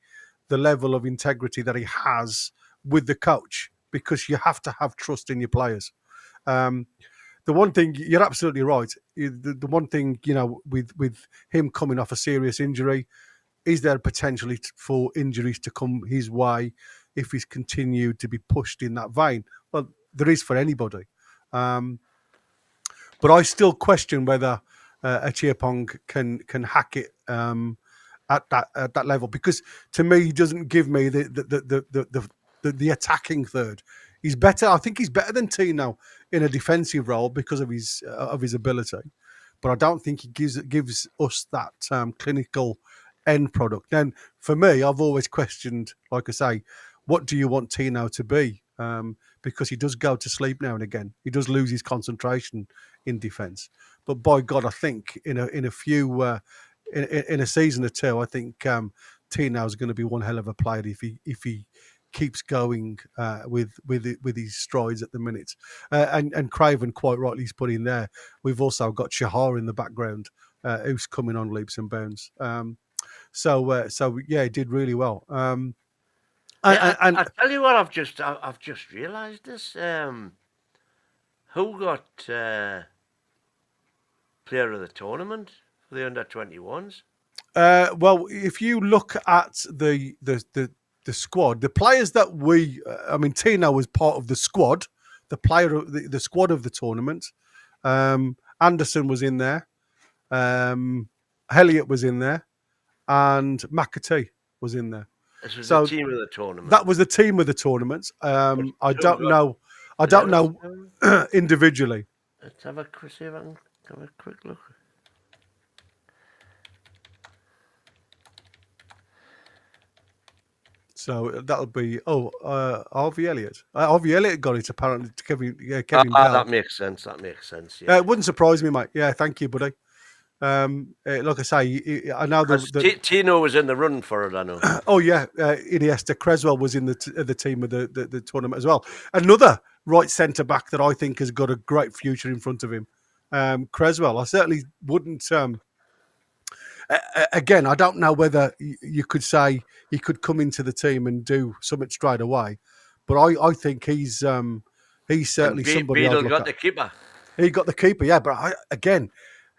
the level of integrity that he has with the coach, because you have to have trust in your players. The one thing, you're absolutely right. The one thing, with him coming off a serious injury, is there potentially for injuries to come his way if he's continued to be pushed in that vein? Well, there is for anybody. But I still question whether Achiapong can hack it at that level, because to me he doesn't give me the attacking third. He's better. I think he's better than Tino in a defensive role because of his ability, but I don't think he gives us that clinical end product. Then for me, I've always questioned, like I say, what do you want Tino to be? Because he does go to sleep now and again. He does lose his concentration in defence. But by God, I think in a few in a season or two, I think Tino is going to be one hell of a player if he keeps going with his strides at the minute. And Craven quite rightly is put in there. We've also got Shahar in the background who's coming on leaps and bounds. So yeah, he did really well. I tell you what, I've just realised this. Who got player of the tournament for the under-21s? Well, if you look at the squad, the players that Tino was part of the squad, the player of the squad of the tournament. Anderson was in there. Elliott was in there, and McAtee was in there. This was the team of the tournament. That was the team of the tournament. I don't know individually. Let's have a see if I can have a quick look. So that'll be Harvey Elliott. Harvey Elliott got it apparently to Kevin Bell. That makes sense. Yeah. It wouldn't surprise me, mate. Yeah, thank you, buddy. Like I say, I know Tino was in the run for it. I know. Oh yeah, Iniesta Creswell was in the team of the tournament as well. Another right centre back that I think has got a great future in front of him. Creswell, I certainly wouldn't. Again, I don't know whether you could say he could come into the team and do something straight away, but I think he's certainly somebody. Beadle got the keeper. He got the keeper, yeah. But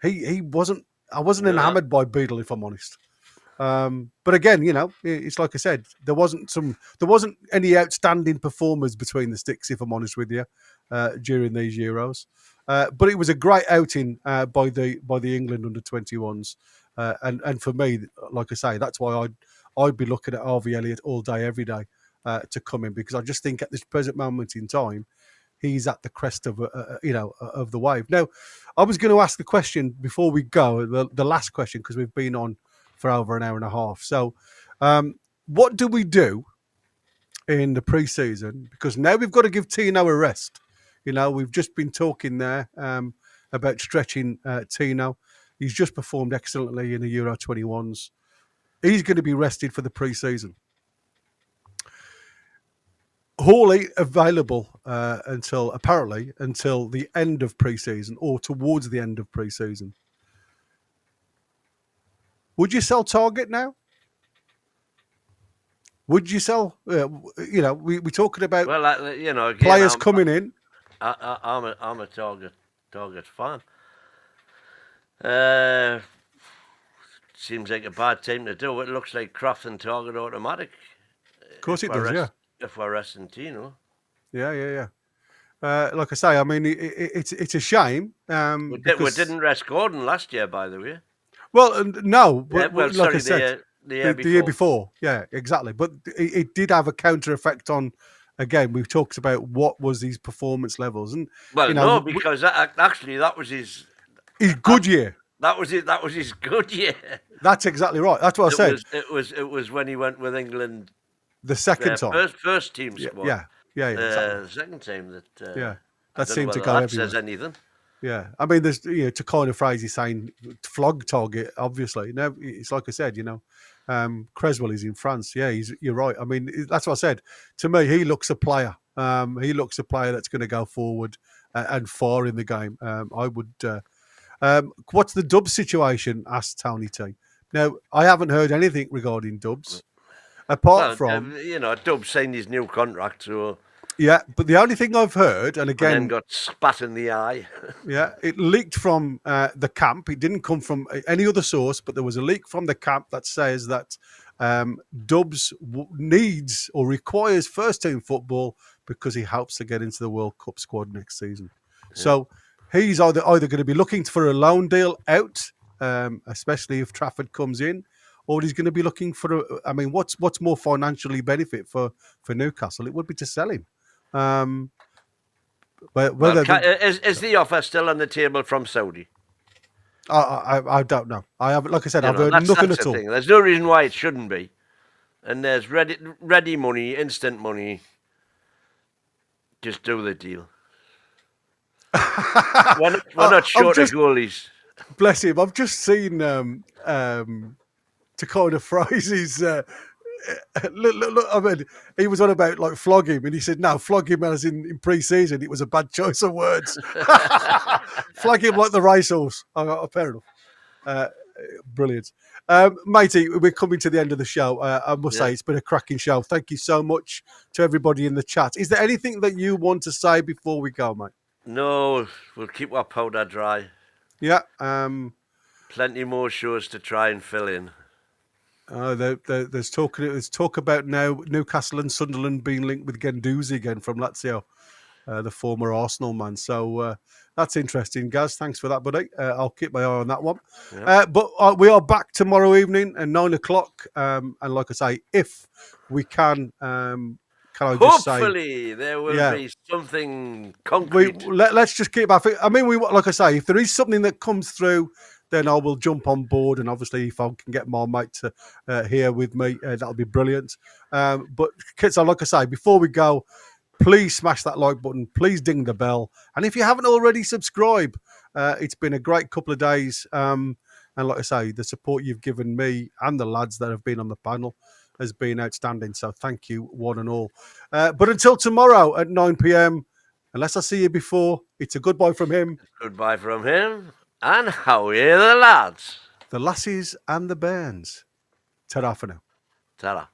he wasn't. I wasn't enamoured by Beadle, if I'm honest. But again, it's like I said, there wasn't any outstanding performers between the sticks, if I'm honest with you, during these Euros. But it was a great outing by the England under-21s. And for me, like I say, that's why I'd be looking at Harvey Elliott all day, every day to come in, because I just think at this present moment in time, he's at the crest of of the wave. Now, I was going to ask the question before we go, the last question, because we've been on for over an hour and a half. So, what do we do in the pre-season? Because now we've got to give Tino a rest. We've just been talking there about stretching Tino. He's just performed excellently in the Euro 21s. He's going to be rested for the pre-season. Hawley available until the end of pre-season or towards the end of pre-season. Would you sell Target now? Would you sell? We're talking about again, players coming in. I'm a Target fan. Seems like a bad time to do it. It looks like Kraft and Target automatic. Of course it does, yeah. If we're resting Tino. Yeah. Like I say, I mean, it's a shame. We didn't rest Gordon last year, by the way. Well, no. But, sorry, I said, the year before. Yeah, exactly. But it did have a counter effect on. Again, we've talked about what was his performance levels, and because that was his good year. That was it. That was his good year. That's exactly right. That's what I said. It was when he went with England. The second time, first team squad. Yeah. Exactly. The second time that. That seemed to go everywhere. Says anything. Yeah, I mean, there's to coin a phrase, he's saying flog Target. Obviously, no, it's like I said, Creswell is in France. Yeah, you're right. I mean, that's what I said. To me, he looks a player. He looks a player that's going to go forward and far in the game. I would. What's the Dubs situation? Asked Tony T. Now, I haven't heard anything regarding Dubs, apart from Dubs signed his new contract, so yeah. But the only thing I've heard, and again, then got spat in the eye. yeah, it leaked from the camp. It didn't come from any other source, but there was a leak from the camp that says that Dubs needs or requires first team football because he helps to get into the World Cup squad next season. Yeah. So he's either going to be looking for a loan deal out, especially if Trafford comes in, or he's going to be looking for what's more financially benefit for Newcastle? It would be to sell him. Is the offer still on the table from Saudi? I don't know. I haven't, like I said, I've heard nothing at all. There's no reason why it shouldn't be. And there's ready money, instant money. Just do the deal. we're not short of goalies. Bless him. I've just seen to kind of phrase his. Look, I mean, he was on about like flog him, and he said, "No, flog him as in pre-season. It was a bad choice of words. Flog him like the racehorse." Fair enough. Brilliant, matey. We're coming to the end of the show. I must say it's been a cracking show. Thank you so much to everybody in the chat. Is there anything that you want to say before we go, mate? No, we'll keep our powder dry. Yeah. Plenty more shows to try and fill in. There's talk about now Newcastle and Sunderland being linked with Guendouzi again from Lazio, the former Arsenal man. So that's interesting, Gaz. Thanks for that, buddy. I'll keep my eye on that one. Yep. But we are back tomorrow evening at 9:00. And like I say, if we can I just say, hopefully there will be something concrete. Let's just keep our feet. I mean, like I say, if there is something that comes through, then I will jump on board. And obviously, if I can get my mate to here with me, that'll be brilliant. But so like I say, before we go, please smash that like button. Please ding the bell. And if you haven't already, subscribe. It's been a great couple of days. And like I say, the support you've given me and the lads that have been on the panel has been outstanding. So thank you, one and all. But until tomorrow at 9 p.m, unless I see you before, it's a goodbye from him. Goodbye from him. And how are the lads? The lassies and the bairns. Ta-ra for now. Ta-ra.